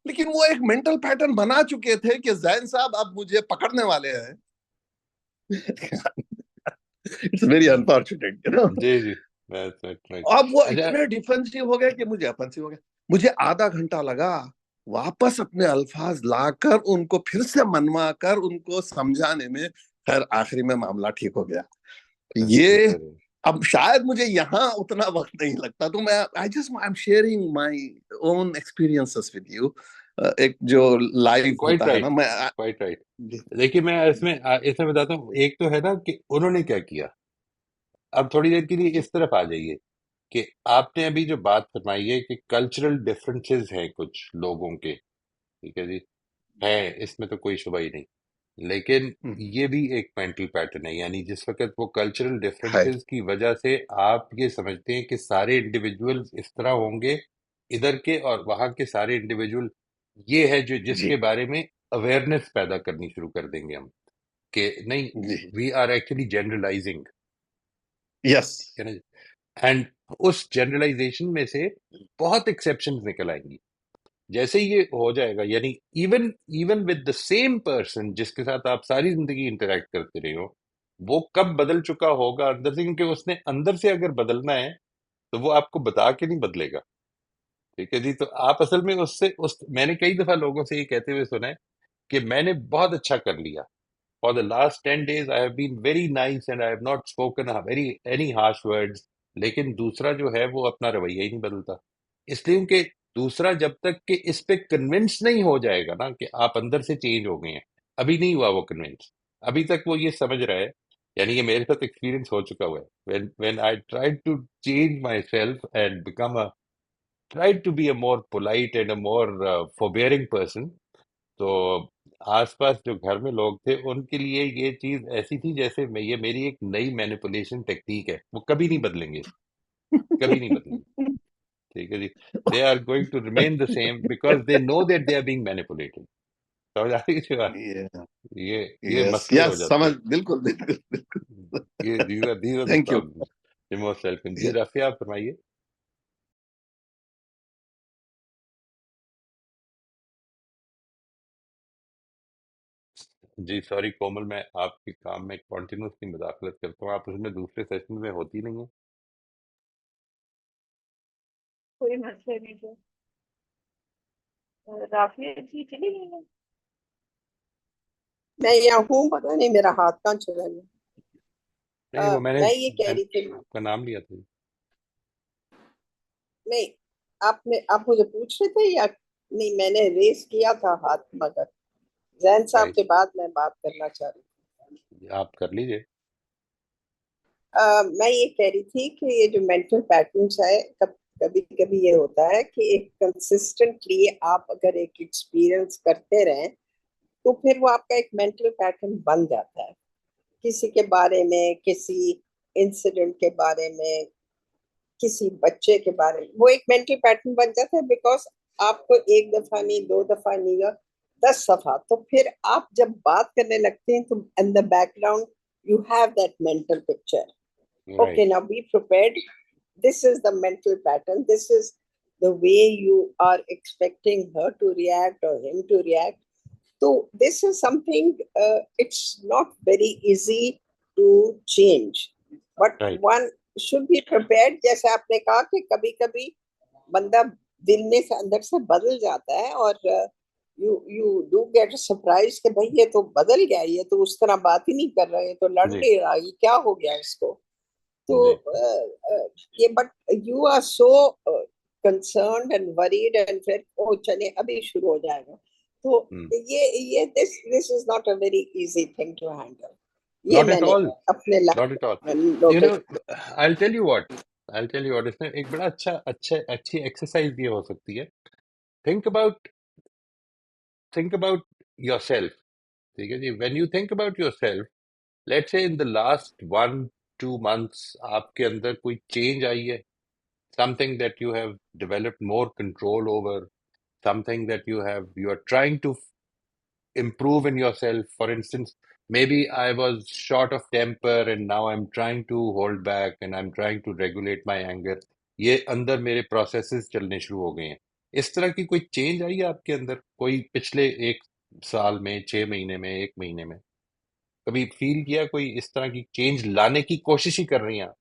لیکن وہ ایک مینٹل پیٹرن بنا چکے تھے کہ زین صاحب اب مجھے پکڑنے والے ہیں. It's very unfortunate, you know. جی جی اب وہ اچھا اتنے ڈیفینسو ہو گئے کہ مجھے افینسو ہو گیا. مجھے آدھا گھنٹہ لگا واپس اپنے الفاظ لا کر ان کو پھر سے منوا کر ان کو سمجھانے میں. خیر آخری میں معاملہ ٹھیک ہو گیا. یہ اب شاید مجھے یہاں اتنا وقت نہیں لگتا, تو میں I'm sharing my own experiences with you. ایک جو لائیو کوائٹ ہوتا ہے نا, رائٹ میں کوائٹ رائٹ. دیکھیے میں اس میں بتاتا ہوں. ایک تو ہے نا کہ انہوں نے کیا کیا. اب تھوڑی دیر کے لیے اس طرف آ جائیے کہ آپ نے ابھی جو بات فرمائی ہے کہ کلچرل ڈفرینسز ہیں کچھ لوگوں کے, ٹھیک ہے جی, ہیں, اس میں تو کوئی شبہ ہی نہیں, لیکن یہ بھی ایک مینٹل پیٹرن ہے. یعنی جس وقت وہ کلچرل ہے ڈفرینسز کی وجہ سے آپ یہ سمجھتے ہیں کہ سارے انڈیویجول اس طرح ہوں گے ادھر کے اور وہاں کے سارے انڈیویجول یہ ہے جو جس جی کے بارے میں اویئرنیس پیدا کرنی شروع کر دیں گے ہم کہ نہیں, جی we are actually generalising. Yes and اس جنرلائزیشن میں سے بہت ایکسیپشنز نکل آئیں گی جیسے ہی یہ ہو جائے گا. یعنی even with the same person جس کے ساتھ آپ ساری زندگی انٹریکٹ کرتے رہے ہو, وہ کب بدل چکا ہوگا اندر سے, کیونکہ اس نے اندر سے اگر بدلنا ہے تو وہ آپ کو بتا کے نہیں بدلے گا. ٹھیک ہے جی. تو آپ اصل میں میں نے کئی دفعہ لوگوں سے یہ کہتے ہوئے سنا ہے کہ میں نے بہت اچھا کر لیا. For the last 10 days I have been very nice and I have not spoken any harsh words. لیکن دوسرا جو ہے وہ اپنا رویہ ہی نہیں بدلتا. اس لیے کہ دوسرا جب تک کہ اس پہ کنونس نہیں ہو جائے گا نا کہ آپ اندر سے چینج ہو گئے ہیں, ابھی نہیں ہوا وہ کنونس, ابھی تک وہ یہ سمجھ رہا ہے. یعنی یہ میرے ساتھ ایکسپیرینس ہو چکا ہوا ہے. when I tried to change myself and tried to be a more polite and a more forbearing person, تو آس پاس جو گھر میں لوگ تھے ان کے لیے یہ چیز ایسی تھی جیسے یہ میری ایک نئی مینیپولیشن ٹیکنیک ہے. وہ کبھی نہیں بدلیں گے, کبھی نہیں بدلیں گے. ٹھیک ہے جی. They are going to remain the same because they know that they are being manipulated. سمجھ آ رہی ہے بات؟ یہ یس مسئلے ہو یس جاتے سمجھ, ہیں. بالکل بالکل بالکل. یہ these are the thank you. problems. You're most welcome. جی رافیہ آپ فرمائیے. جی سوری کومل, میں آپ کے کام میں کنٹینیوسلی مداخلت کرتا ہوں, آپ اس میں دوسرے سیشن میں ہوتی نہیں ہیں. کوئی مسئلہ نہیں ہے. رافیہ جی چلی گئی ہیں. میں یہاں ہوں, پتہ نہیں میرا ہاتھ کہاں چلا گیا. نہیں وہ میں نے میں یہ کہہ رہی تھی, آپ کا نام لیا تھا. نہیں آپ مجھے پوچھ رہے تھے یا نہیں؟ میں نے ریس کیا تھا ہاتھ, مگر زین صاحب کے بعد میں بات کرنا چاہ رہی تھی. آپ کر لیجئے. میں یہ کہہ رہی تھی کہ یہ جو مینٹل پیٹرنس ہے, کبھی کبھی یہ ہوتا ہے کہ ایک کنسسٹنٹلی آپ اگر ایک ایکسپیرئنس کرتے رہیں تو پھر وہ آپ کا ایک مینٹل پیٹرن بن جاتا ہے. کسی کے بارے میں, کسی انسیڈنٹ کے بارے میں, کسی بچے کے بارے میں, وہ ایک مینٹل پیٹرن بن جاتا ہے. بیکاز آپ کو ایک دفعہ نہیں, 2 دفعہ نہیں, 10 دفعہ, تو پھر آپ جب بات کرنے لگتے ہیں تو in the background you have that mental picture. Okay, now be prepared. This is the mental pattern. This is the way you are expecting her to react or him to react. So this is something, it's not very easy to change. But one should be prepared. جیسے آپ نے کہا کہ کبھی کبھی بندہ دل میں سے اندر سے بدل جاتا ہے اور you do get a surprise کہ بھئی یہ تو بدل گیا, یہ تو اس طرح بات ہی نہیں کر رہے, یہ تو لڑ نہیں رہا, یہ کیا ہو گیا اس کو. تو یہ but you are so concerned and worried and پھر او چلے ابھی شروع ہو جائے گا. تو یہ this is not a very easy thing to handle. یہ میں نے اپنے Not at all. I'll tell you what. اس میں ایک بڑا اچھی ایکسرسائز یہ ہو سکتی ہے. Think about yourself. ٹھیک ہے جی. When you think about yourself, let's say in the last 1-2 months آپ کے اندر کوئی چینج آئی ہے, something that you have developed more control over, something that you are trying to improve in yourself. For instance, maybe I was short of temper and now I'm trying to hold back and I'm trying to regulate my anger. یہ اندر میرے processes چلنے شروع ہو گئے ہیں. اس طرح کی کوئی change آئی ہے آپ کے اندر, کوئی پچھلے 1 سال میں, 6 مہینے میں, 1 مہینے میں کبھی فیل کیا کوئی اس طرح کی چینج لانے کی کوشش ہی کر رہی ہیں آپ؟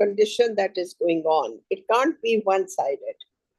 condition that is going on. It can't be one sided.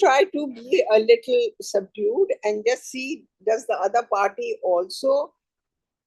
try to be a little subdued and just see, does the other party also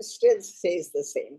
still says the same,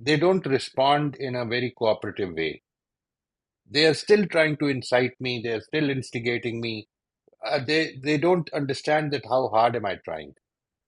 they don't respond in a very cooperative way. They are still trying to incite me, they are still instigating me. They don't understand that how hard am I trying.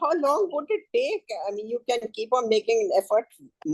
how long would it take? I mean, you can keep on making an effort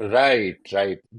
Right, right.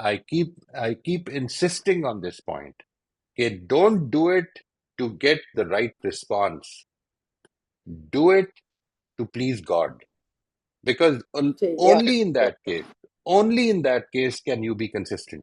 I keep insisting on this point. Okay, don't do it to get the right response. Do it to please God. Because yeah. only in that case can you be consistent.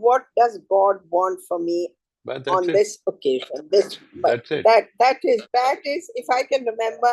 what does God want for me But that's on it. this occasion, this, but That's it. that is if I can remember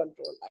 control it.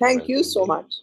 thank you so much.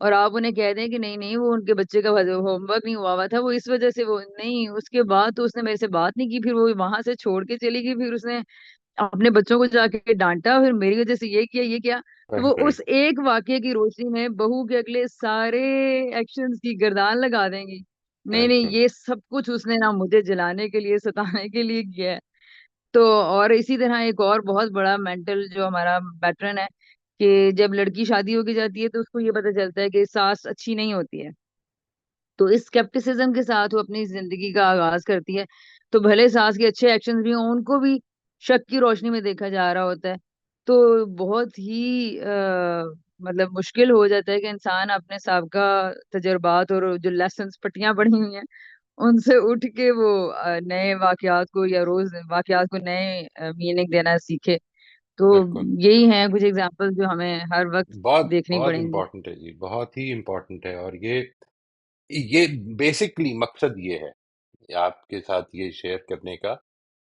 اور آپ انہیں کہہ دیں کہ نہیں نہیں وہ ان کے بچے کا ہوم ورک نہیں ہوا تھا، وہ اس وجہ سے وہ نہیں، اس کے بعد تو اس نے میرے سے بات نہیں کی، پھر وہ وہاں سے چھوڑ کے چلی گئی، پھر اس نے اپنے بچوں کو جا کے ڈانٹا، پھر میری وجہ سے یہ کیا. تو وہ اس رائٹ ایک واقعے کی روشنی میں بہو کے اگلے سارے ایکشنز کی گردان لگا دیں گی. نہیں نہیں، بالکل یہ سب کچھ اس نے نا مجھے جلانے کے لیے ستانے کے لیے کیا ہے. تو اور اسی طرح ایک اور بہت بڑا مینٹل جو ہمارا پیٹرن ہے کہ جب لڑکی شادی ہو کے جاتی ہے تو اس کو یہ پتہ چلتا ہے کہ ساس اچھی نہیں ہوتی ہے، تو اس اسکیپٹسزم کے ساتھ وہ اپنی زندگی کا آغاز کرتی ہے. تو بھلے ساس کے اچھے ایکشنز بھی ہوں، ان کو بھی شک کی روشنی میں دیکھا جا رہا ہوتا ہے. تو بہت ہی مطلب مشکل ہو جاتا ہے کہ انسان اپنے سابقہ تجربات اور جو لیسنس پٹیاں پڑھی ہوئی ہیں ان سے اٹھ کے وہ نئے واقعات کو یا روز واقعات کو نئے میننگ دینا سیکھے. تو بالکل یہی ہیں کچھ ایگزامپل جو ہمیں ہر وقت بہت دیکھنی بہت پڑیں گی. امپورٹنٹ ہے جی، بہت ہی امپورٹنٹ ہے. اور یہ بیسکلی مقصد یہ ہے آپ کے ساتھ یہ شیئر کرنے کا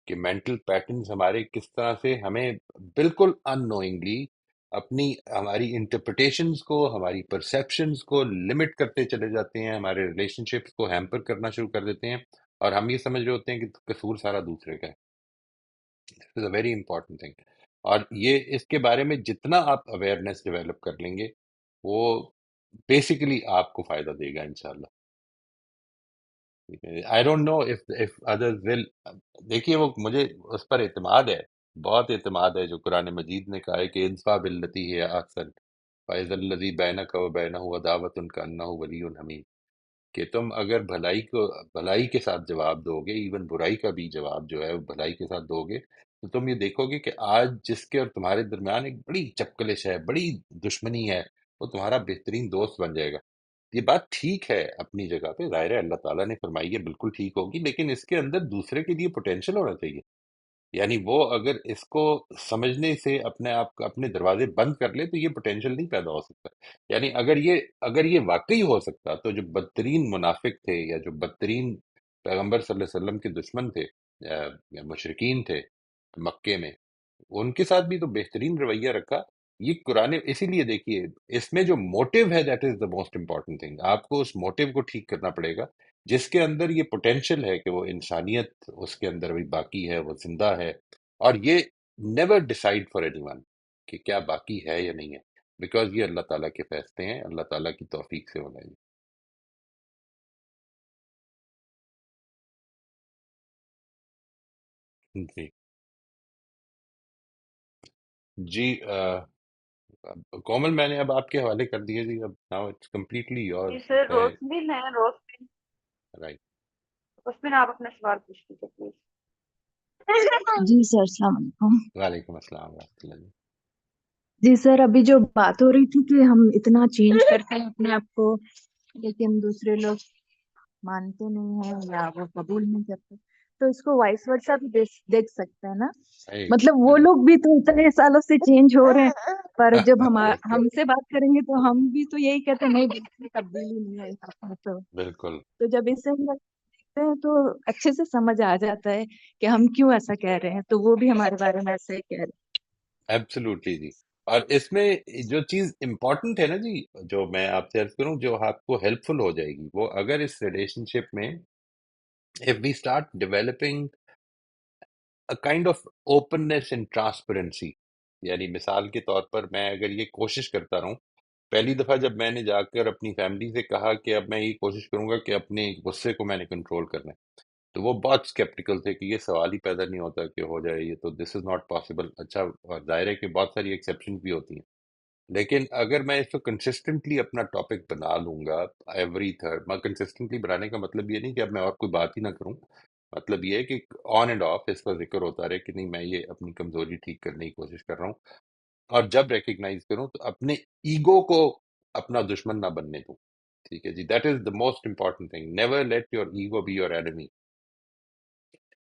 کہ مینٹل پیٹرنز ہمارے کس طرح سے ہمیں بالکل ان نوئنگلی ہماری انٹرپریٹیشنز کو، ہماری پرسیپشنز کو لمٹ کرتے چلے جاتے ہیں، ہمارے ریلیشن شپس کو ہیمپر کرنا شروع کر دیتے ہیں، اور ہم یہ سمجھ رہے ہوتے ہیں کہ قصور سارا دوسرے کا ہے. دس از اے ویری امپورٹنٹ تھنگ. اور اس کے بارے میں جتنا آپ اویئرنیس ڈیولپ کر لیں گے وہ بیسیکلی آپ کو فائدہ دے گا انشاءاللہ. I don't know of others will. دیکھیے وہ مجھے اس پر اعتماد ہے، بہت اعتماد ہے جو قرآن مجید نے کہا ہے کہ ادفع باللتی ہے احسن فاذا الذی بینک و بینہ عداوۃ کانہ ولی حمیم، کہ تم اگر بھلائی کے ساتھ جواب دو گے، ایون برائی کا بھی جواب جو ہے وہ بھلائی کے ساتھ دو گے، تو تم یہ دیکھو گے کہ آج جس کے اور تمہارے درمیان ایک بڑی چپکلش ہے، بڑی دشمنی ہے، وہ تمہارا بہترین دوست بن جائے گا. یہ بات ٹھیک ہے اپنی جگہ پہ، ظاہر ہے اللہ تعالیٰ نے فرمائی ہے بالکل ٹھیک ہوگی، لیکن اس کے اندر دوسرے کے لیے پوٹینشیل ہونا چاہیے. یعنی وہ اگر اس کو سمجھنے سے اپنے آپ کو اپنے دروازے بند کر لے تو یہ پوٹینشیل نہیں پیدا ہو سکتا. یعنی اگر یہ واقعی ہو سکتا تو جو بدترین منافق تھے یا جو بدترین پیغمبر صلی اللہ علیہ وسلم کے دشمن تھے یا مشرکین تھے مکے میں، ان کے ساتھ بھی تو بہترین رویہ رکھا. یہ قرآن اسی لیے دیکھیے اس میں جو موٹیو ہے that is the most important thing. آپ کو اس موٹیو کو ٹھیک کرنا پڑے گا جس کے اندر یہ پوٹینشیل ہے کہ وہ انسانیت اس کے اندر بھی باقی ہے، وہ زندہ ہے. اور یہ never decide for any one کہ کیا باقی ہے یا نہیں ہے، بیکاز یہ اللہ تعالیٰ کے فیصلے ہیں، اللہ تعالیٰ کی توفیق سے ہونا ہے. جی جی کومل میں نے اب آپ کے حوالے کر دیے جی. اب ناؤ اٹس کمپلیٹلی جی یورز. سر، میں روزمن ہے، روزمن. رائٹ. روزمن آپ اپنا سوال پوچھ لیجیے پلیز. جی سر، السلام علیکم. وعلیکم السلام ورحمۃ اللہ جی. جی سر، ابھی جو بات ہو رہی تھی کہ ہم اتنا چینج کرتے ہیں اپنے آپ کو لیکن دوسرے لوگ مانتے نہیں ہیں یا وہ قبول نہیں کرتے، تو اس کو وائس ورسا بھی دیکھ سکتے ہیں نا. صحیح مطلب وہ صحیح. لوگ بھی تو اتنے سالوں سے چینج ہو رہے ہیں، پر جب بالکل ہم سے بات کریں گے تو ہم بھی تو یہی کہتے ہیں نہیں بالکل تبدیلی نہیں آئی آپ میں بالکل. تو جب اسے ہم دیکھتے ہیں تو اچھے سے سمجھ آ جاتا ہے کہ ہم کیوں ایسا کہہ رہے ہیں، تو وہ بھی ہمارے بارے میں ایسا ہی کہہ رہے ہیں. ایبسلیوٹلی جی. اور اس میں جو چیز امپورٹنٹ ہے نا جی، جو میں آپ سے عرض کروں جو آپ کو ہیلپ فل ہو جائے گی، وہ اگر اس ریلیشن شپ میں if we start developing a kind of openness and transparency. یعنی مثال کے طور پر میں اگر یہ کوشش کرتا رہوں، پہلی دفعہ جب میں نے جا کر اپنی فیملی سے کہا کہ اب میں یہ کوشش کروں گا کہ اپنے غصے کو میں نے کنٹرول کرنا ہے، تو وہ بہت اسکیپٹیکل تھے کہ یہ سوال ہی پیدا نہیں ہوتا کہ ہو جائے یہ، تو دس از ناٹ پاسبل. اچھا، اور ظاہر ہے کہ بہت ساری ایکسیپشن بھی ہوتی ہیں، لیکن اگر میں اس کو کنسسٹنٹلی اپنا ٹاپک بنا لوں گا ایوری تھرڈ، میں کنسسٹنٹلی بنانے کا مطلب یہ نہیں کہ اب میں اور کوئی بات ہی نہ کروں، مطلب یہ ہے کہ آن اینڈ آف اس کا ذکر ہوتا رہے کہ نہیں میں یہ اپنی کمزوری ٹھیک کرنے کی کوشش کر رہا ہوں. اور جب ریکگنائز کروں تو اپنے ایگو کو اپنا دشمن نہ بننے دوں. ٹھیک ہے جی، that is the most important thing. Never let your ego be your enemy,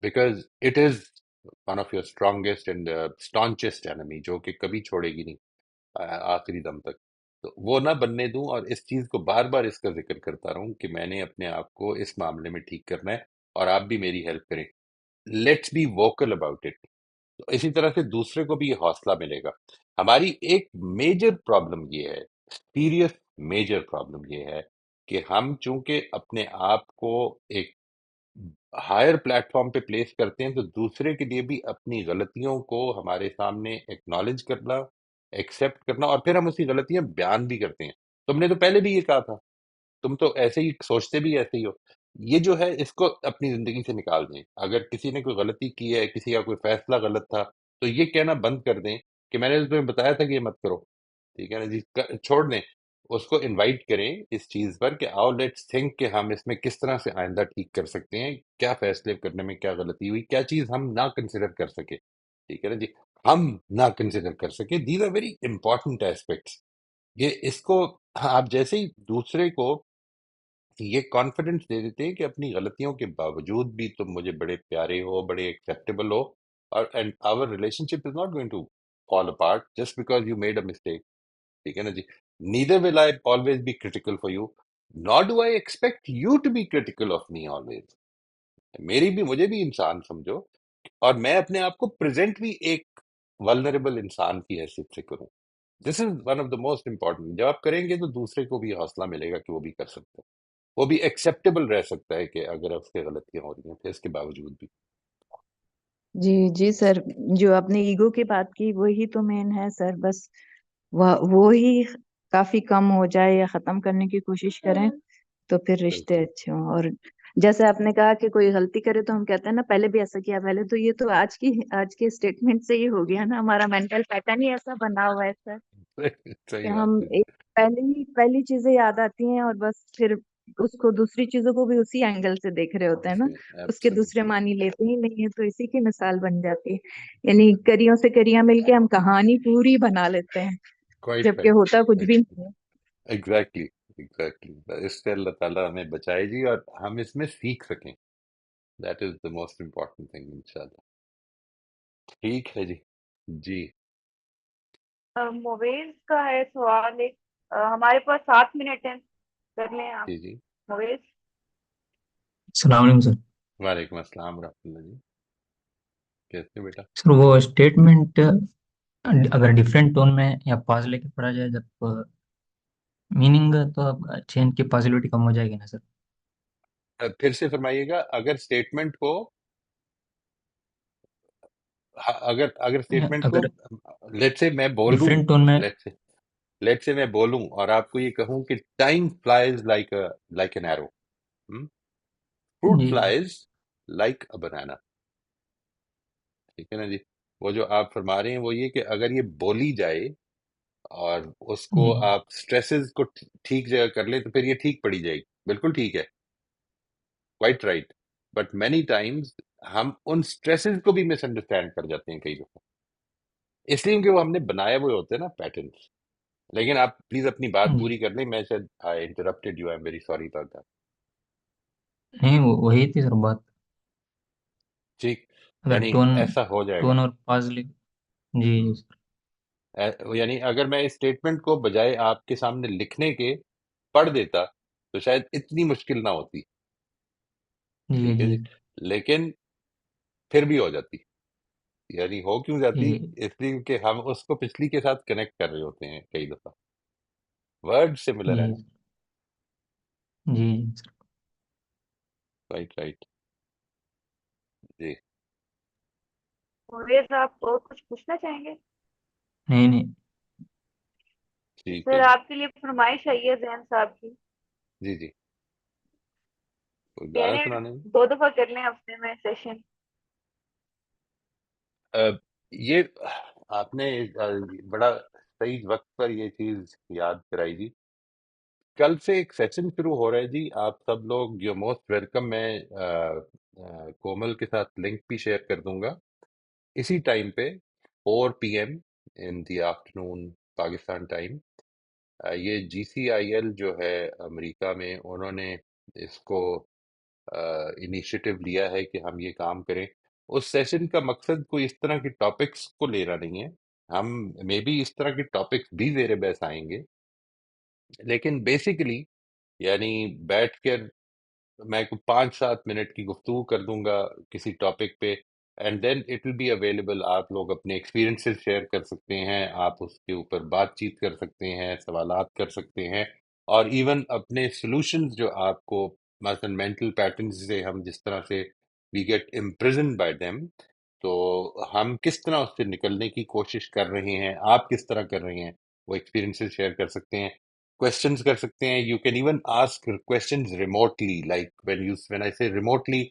because it is one of your strongest and staunchest enemy, جو کہ کبھی چھوڑے گی نہیں آخری دم تک. تو وہ نہ بننے دوں، اور اس چیز کو بار بار اس کا ذکر کرتا رہوں کہ میں نے اپنے آپ کو اس معاملے میں ٹھیک کرنا ہے اور آپ بھی میری ہیلپ کریں. Let's be vocal about it. تو اسی طرح سے دوسرے کو بھی یہ حوصلہ ملے گا. ہماری ایک میجر پرابلم یہ ہے، سیریس میجر پرابلم یہ ہے کہ ہم چونکہ اپنے آپ کو ایک ہائر پلیٹ فارم پہ پلیس کرتے ہیں، تو دوسرے کے لیے بھی اپنی غلطیوں کو ہمارے سامنے ایکنالج کرنا، ایکسیپٹ کرنا، اور پھر ہم اسی غلطیاں بیان بھی کرتے ہیں. تم نے تو پہلے بھی یہ کہا تھا، تم تو ایسے ہی سوچتے بھی ایسے ہی ہو. یہ جو ہے اس کو اپنی زندگی سے نکال دیں. اگر کسی نے کوئی غلطی کی ہے، کسی کا کوئی فیصلہ غلط تھا، تو یہ کہنا بند کر دیں کہ میں نے تو تمہیں بتایا تھا کہ یہ مت کرو. ٹھیک ہے نا جی، چھوڑ دیں. اس کو انوائٹ کریں اس چیز پر کہ آؤ لیٹس تھنک کہ ہم اس میں کس طرح سے آئندہ ٹھیک کر سکتے ہیں، کیا فیصلے کرنے میں کیا غلطی ہوئی، کیا چیز ہم نہ کنسیڈر کر سکے. ٹھیک ہے نا جی، ہم نہ کنسیڈر کر سکے. These are very important aspects. یہ اس کو آپ جیسے ہی دوسرے کو یہ کانفیڈنس دے دیتے ہیں کہ اپنی غلطیوں کے باوجود بھی تم مجھے بڑے پیارے ہو، بڑے ایکسیپٹیبل ہو، اور and our relationship is not going to fall apart just because you made a mistake. ٹھیک ہے نا جی. Neither will I always be critical for you, nor do I expect you to be critical of me always. مجھے بھی انسان سمجھو، اور میں اپنے آپ کو پریزنٹ بھی ایک ولنریبل انسان کی حیثیت سے کروں. This is one of the most important. جب آپ کریں گے تو دوسرے کو بھی حوصلہ ملے گا کہ وہ بھی کر سکتا ہے، وہ بھی ایکسیپٹیبل رہ سکتا ہے کہ اگر اس کے غلطیاں ہو رہی ہیں پھر اس کے باوجود بھی. جی جی سر، جو آپ نے ایگو کی بات کی وہی تو مین ہے سر. بس وہی کافی کم ہو جائے یا ختم کرنے کی کوشش کریں تو پھر رشتے بالکل. اچھے ہوں. اور جیسے آپ نے کہا کہ کوئی غلطی کرے تو ہم کہتے ہیں نا پہلے بھی ایسا کیا پہلے، تو یہ تو آج کے اسٹیٹمنٹ سے ہی ہو گیا نا، ہمارا مینٹل پیٹرن ہی ایسا بنا ہوا ہے سر کہ صحیح ہم بات ہے. ایک پہلی چیزیں یاد آتی ہیں اور بس پھر اس کو دوسری چیزوں کو بھی اسی اینگل سے دیکھ رہے ہوتے ہیں نا، اس کے دوسرے ایبسلیوٹلی. معنی لیتے ہی نہیں ہیں. تو اسی کی مثال بن جاتی ہے، یعنی کریوں سے کریاں مل کے ہم کہانی پوری بنا لیتے ہیں کوائٹ جبکہ رائٹ. ہوتا کچھ بھی نہیں ہے. Exactly exactly. اس سے اللہ تعالیٰ ہمیں بچائے جی، اور ہم اس میں سیکھ سکیں. That is the most important thing انشاءاللہ. ٹھیک ہے جی. جی مویز کا ہے سوال ایک، ہمارے پاس 7 منٹ ہیں، کر لیں آپ جی جی. مویز. السلام علیکم سر. وعلیکم السلام ورحمۃ اللہ جی. کیسے بیٹا؟ سر وہ اسٹیٹمنٹ اگر ڈفرینٹ ٹون میں یا پاز لے کے پڑھا جائے جب میننگ تو اب چینج کی پاسبلٹی کم ہو جائے گی نا سر؟ پھر سے فرمائیے گا. اگر اسٹیٹمنٹ کو اگر لیٹ سے میں بول دوں، ڈفرینٹ ٹون میں لیٹ سے میں بولوں اور آپ کو یہ کہوں کہ time flies like an arrow, fruit جی فلائز لائک اے بنانا. ٹھیک ہے نا جی. وہ جو آپ فرما رہے ہیں وہ یہ کہ اگر یہ بولی جائے اور اس کو جی آپ سٹریسز کو ٹھیک جگہ کر لیں تو پھر یہ ٹھیک پڑی جائے گی. بالکل ٹھیک ہے، quite right. But many Times ہم ان سٹریسز کو بھی مس انڈرسٹینڈ کر جاتے ہیں کئی دفعہ، اس لیے کہ وہ ہم نے بنائے ہوئے ہوتے ہیں نا پیٹرنس. لیکن آپ پلیز اپنی بات جی پوری کر لیں. میں شاید I interrupted you, I am very sorry about that. نہیں وہی تھی سر بات. ٹھیک. اگر یعنی ٹون ایسا ہو جائے گا. ٹون اور پاز لے. جی جی سر. یعنی اگر میں اس اسٹیٹمنٹ کو بجائے آپ کے سامنے لکھنے کے پڑھ دیتا تو شاید اتنی مشکل نہ ہوتی. جی ٹھیک ہے جی جی. لیکن پھر بھی ہو جاتی. یعنی ہو کیوں جاتی؟ جی اس لیے کہ ہم اس کو پچھلی کے ساتھ کنیکٹ کر رہے ہوتے ہیں کئی دفعہ. ورڈ سملر ہے جی نا. جی سر. Right right. جی مویز آپ اور کچھ پوچھنا چاہیں گے؟ نہیں نہیں. ٹھیک ہے سر جی. آپ کے لیے فرمائش آئی ہے ذہن صاحب کی، جی جی. کوئی کہہ گانا رہے ہیں سنانے میں 2 دفعہ کر لیں ہفتے میں سیشن. یہ آپ نے بڑا صحیح وقت پر یہ چیز یاد کرائی جی. کل سے ایک سیشن شروع ہو رہا ہے جی. آپ سب لوگ جو موسٹ ویلکم. میں کومل کے ساتھ لنک بھی شیئر کر دوں گا. اسی ٹائم پہ 4 PM ان دی آفٹرنون پاکستان ٹائم. یہ GCIL جو ہے امریکہ میں، انہوں نے اس کو انیشیٹو لیا ہے کہ ہم یہ کام کریں. اس سیشن کا مقصد کوئی اس طرح کے ٹاپکس کو لینا نہیں ہے. ہم مے بی اس طرح کے ٹاپکس بھی زیر بحث آئیں گے، لیکن بیسیکلی یعنی بیٹھ کر میں 5-7 منٹ کی گفتگو کر دوں گا کسی ٹاپک پہ، and then it will be available. آپ لوگ اپنے ایکسپیرینسز شیئر کر سکتے ہیں، آپ اس کے اوپر بات چیت کر سکتے ہیں، سوالات کر سکتے ہیں. اور ایون اپنے سولوشنز جو آپ کو مثلا مینٹل پیٹرنز سے ہم جس طرح سے we get impression by them, تو ہم کس طرح اس سے نکلنے کی کوشش کر رہے ہیں، آپ کس طرح کر رہے ہیں، وہ ایکسپیرینسز شیئر کر سکتے ہیں، کوشچنز کر سکتے ہیں. You can even ask questions remotely, like when I سے ریموٹلی،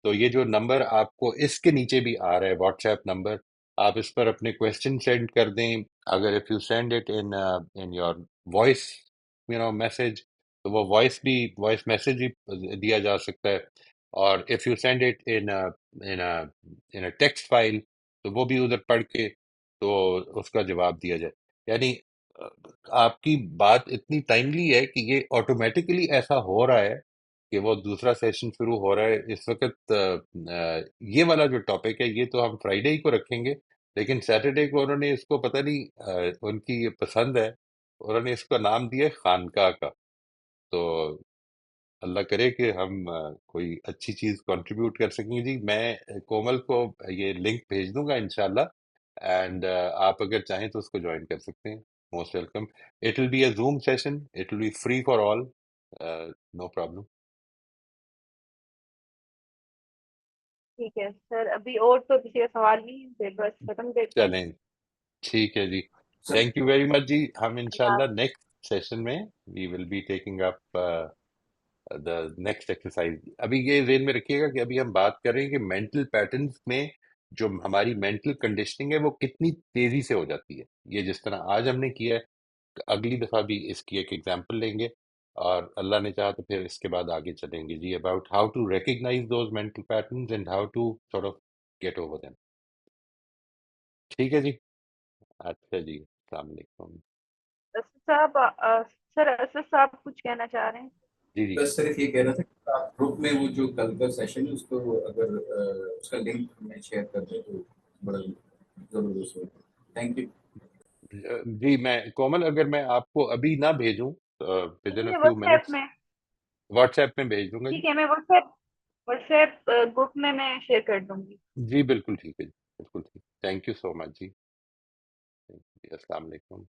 تو یہ جو نمبر آپ کو اس کے نیچے بھی آ رہا ہے واٹس ایپ نمبر، آپ اس پر اپنے کوشچن سینڈ کر دیں. اگر if you send it in your voice message, تو وہ وائس میسج بھی دیا جا سکتا ہے. اور if you send it in text file, تو وہ بھی ادھر پڑھ کے تو اس کا جواب دیا جائے. یعنی آپ کی بات اتنی ٹائملی ہے کہ یہ آٹومیٹکلی ایسا ہو رہا ہے کہ وہ دوسرا سیشن شروع ہو رہا ہے اس وقت. یہ والا جو ٹاپک ہے یہ تو ہم فرائیڈے ہی کو رکھیں گے، لیکن سیٹرڈے کو انہوں نے اس کو پتہ نہیں ان کی یہ پسند ہے، انہوں نے اس کا نام دیا ہے خانقاہ کا. تو اللہ کرے کہ ہم کوئی اچھی چیز کنٹریبیوٹ کر سکیں. جی میں کومل کو یہ لنک بھیج دوں گا انشاءاللہ، اینڈ آپ اگر چاہیں تو اس کو جوائن کر سکتے ہیں. Most welcome. It will be a Zoom session, it will be free for all, no problem. ٹھیک ہے سر، ابھی اور تو کسی کا سوال نہیں ہے، پھر بس ختم کرتے ہیں. چلیں ٹھیک ہے جی، تھینک یو ویری مچ جی. ہم انشاءاللہ نیکسٹ سیشن میں we will be taking up the next exercise. ابھی یہ ذہن میں رکھیے گا کہ ابھی ہم بات کر رہے ہیں کہ مینٹل پیٹرنز میں جو ہماری مینٹل کنڈیشننگ ہے وہ کتنی تیزی سے ہو جاتی ہے. یہ جس طرح آج ہم نے کیا ہے، اگلی دفعہ بھی اس کی ایک ایگزامپل لیں گے، اور اللہ نے چاہا تو پھر اس کے بعد آگے چلیں گے جی about how to recognise those mental patterns and how to sort of get over them. ٹھیک ہے جی. اچھا جی، السلام علیکم. اسد صاحب سر اسد صاحب کچھ کہنا چاہ رہے ہیں؟ جی جی بس صرف یہ کہہ رہا تھا کہ آپ گروپ میں وہ جو کل کا سیشن ہے اس کو اگر اس کا لنک میں شیئر کر دیں تو بڑا زبردست ہوگا. Thank you. جی میں کومل، اگر میں آپ کو ابھی نہ بھیجوں with in a few what's app minutes, میں. واٹس ایپ میں بھیج دوں گا جی. ٹھیک ہے، میں واٹس ایپ گروپ میں شیئر کر دوں گی. جی بالکل ٹھیک ہے جی، بالکل ٹھیک. تھینک یو سو مچ جی. السلام علیکم.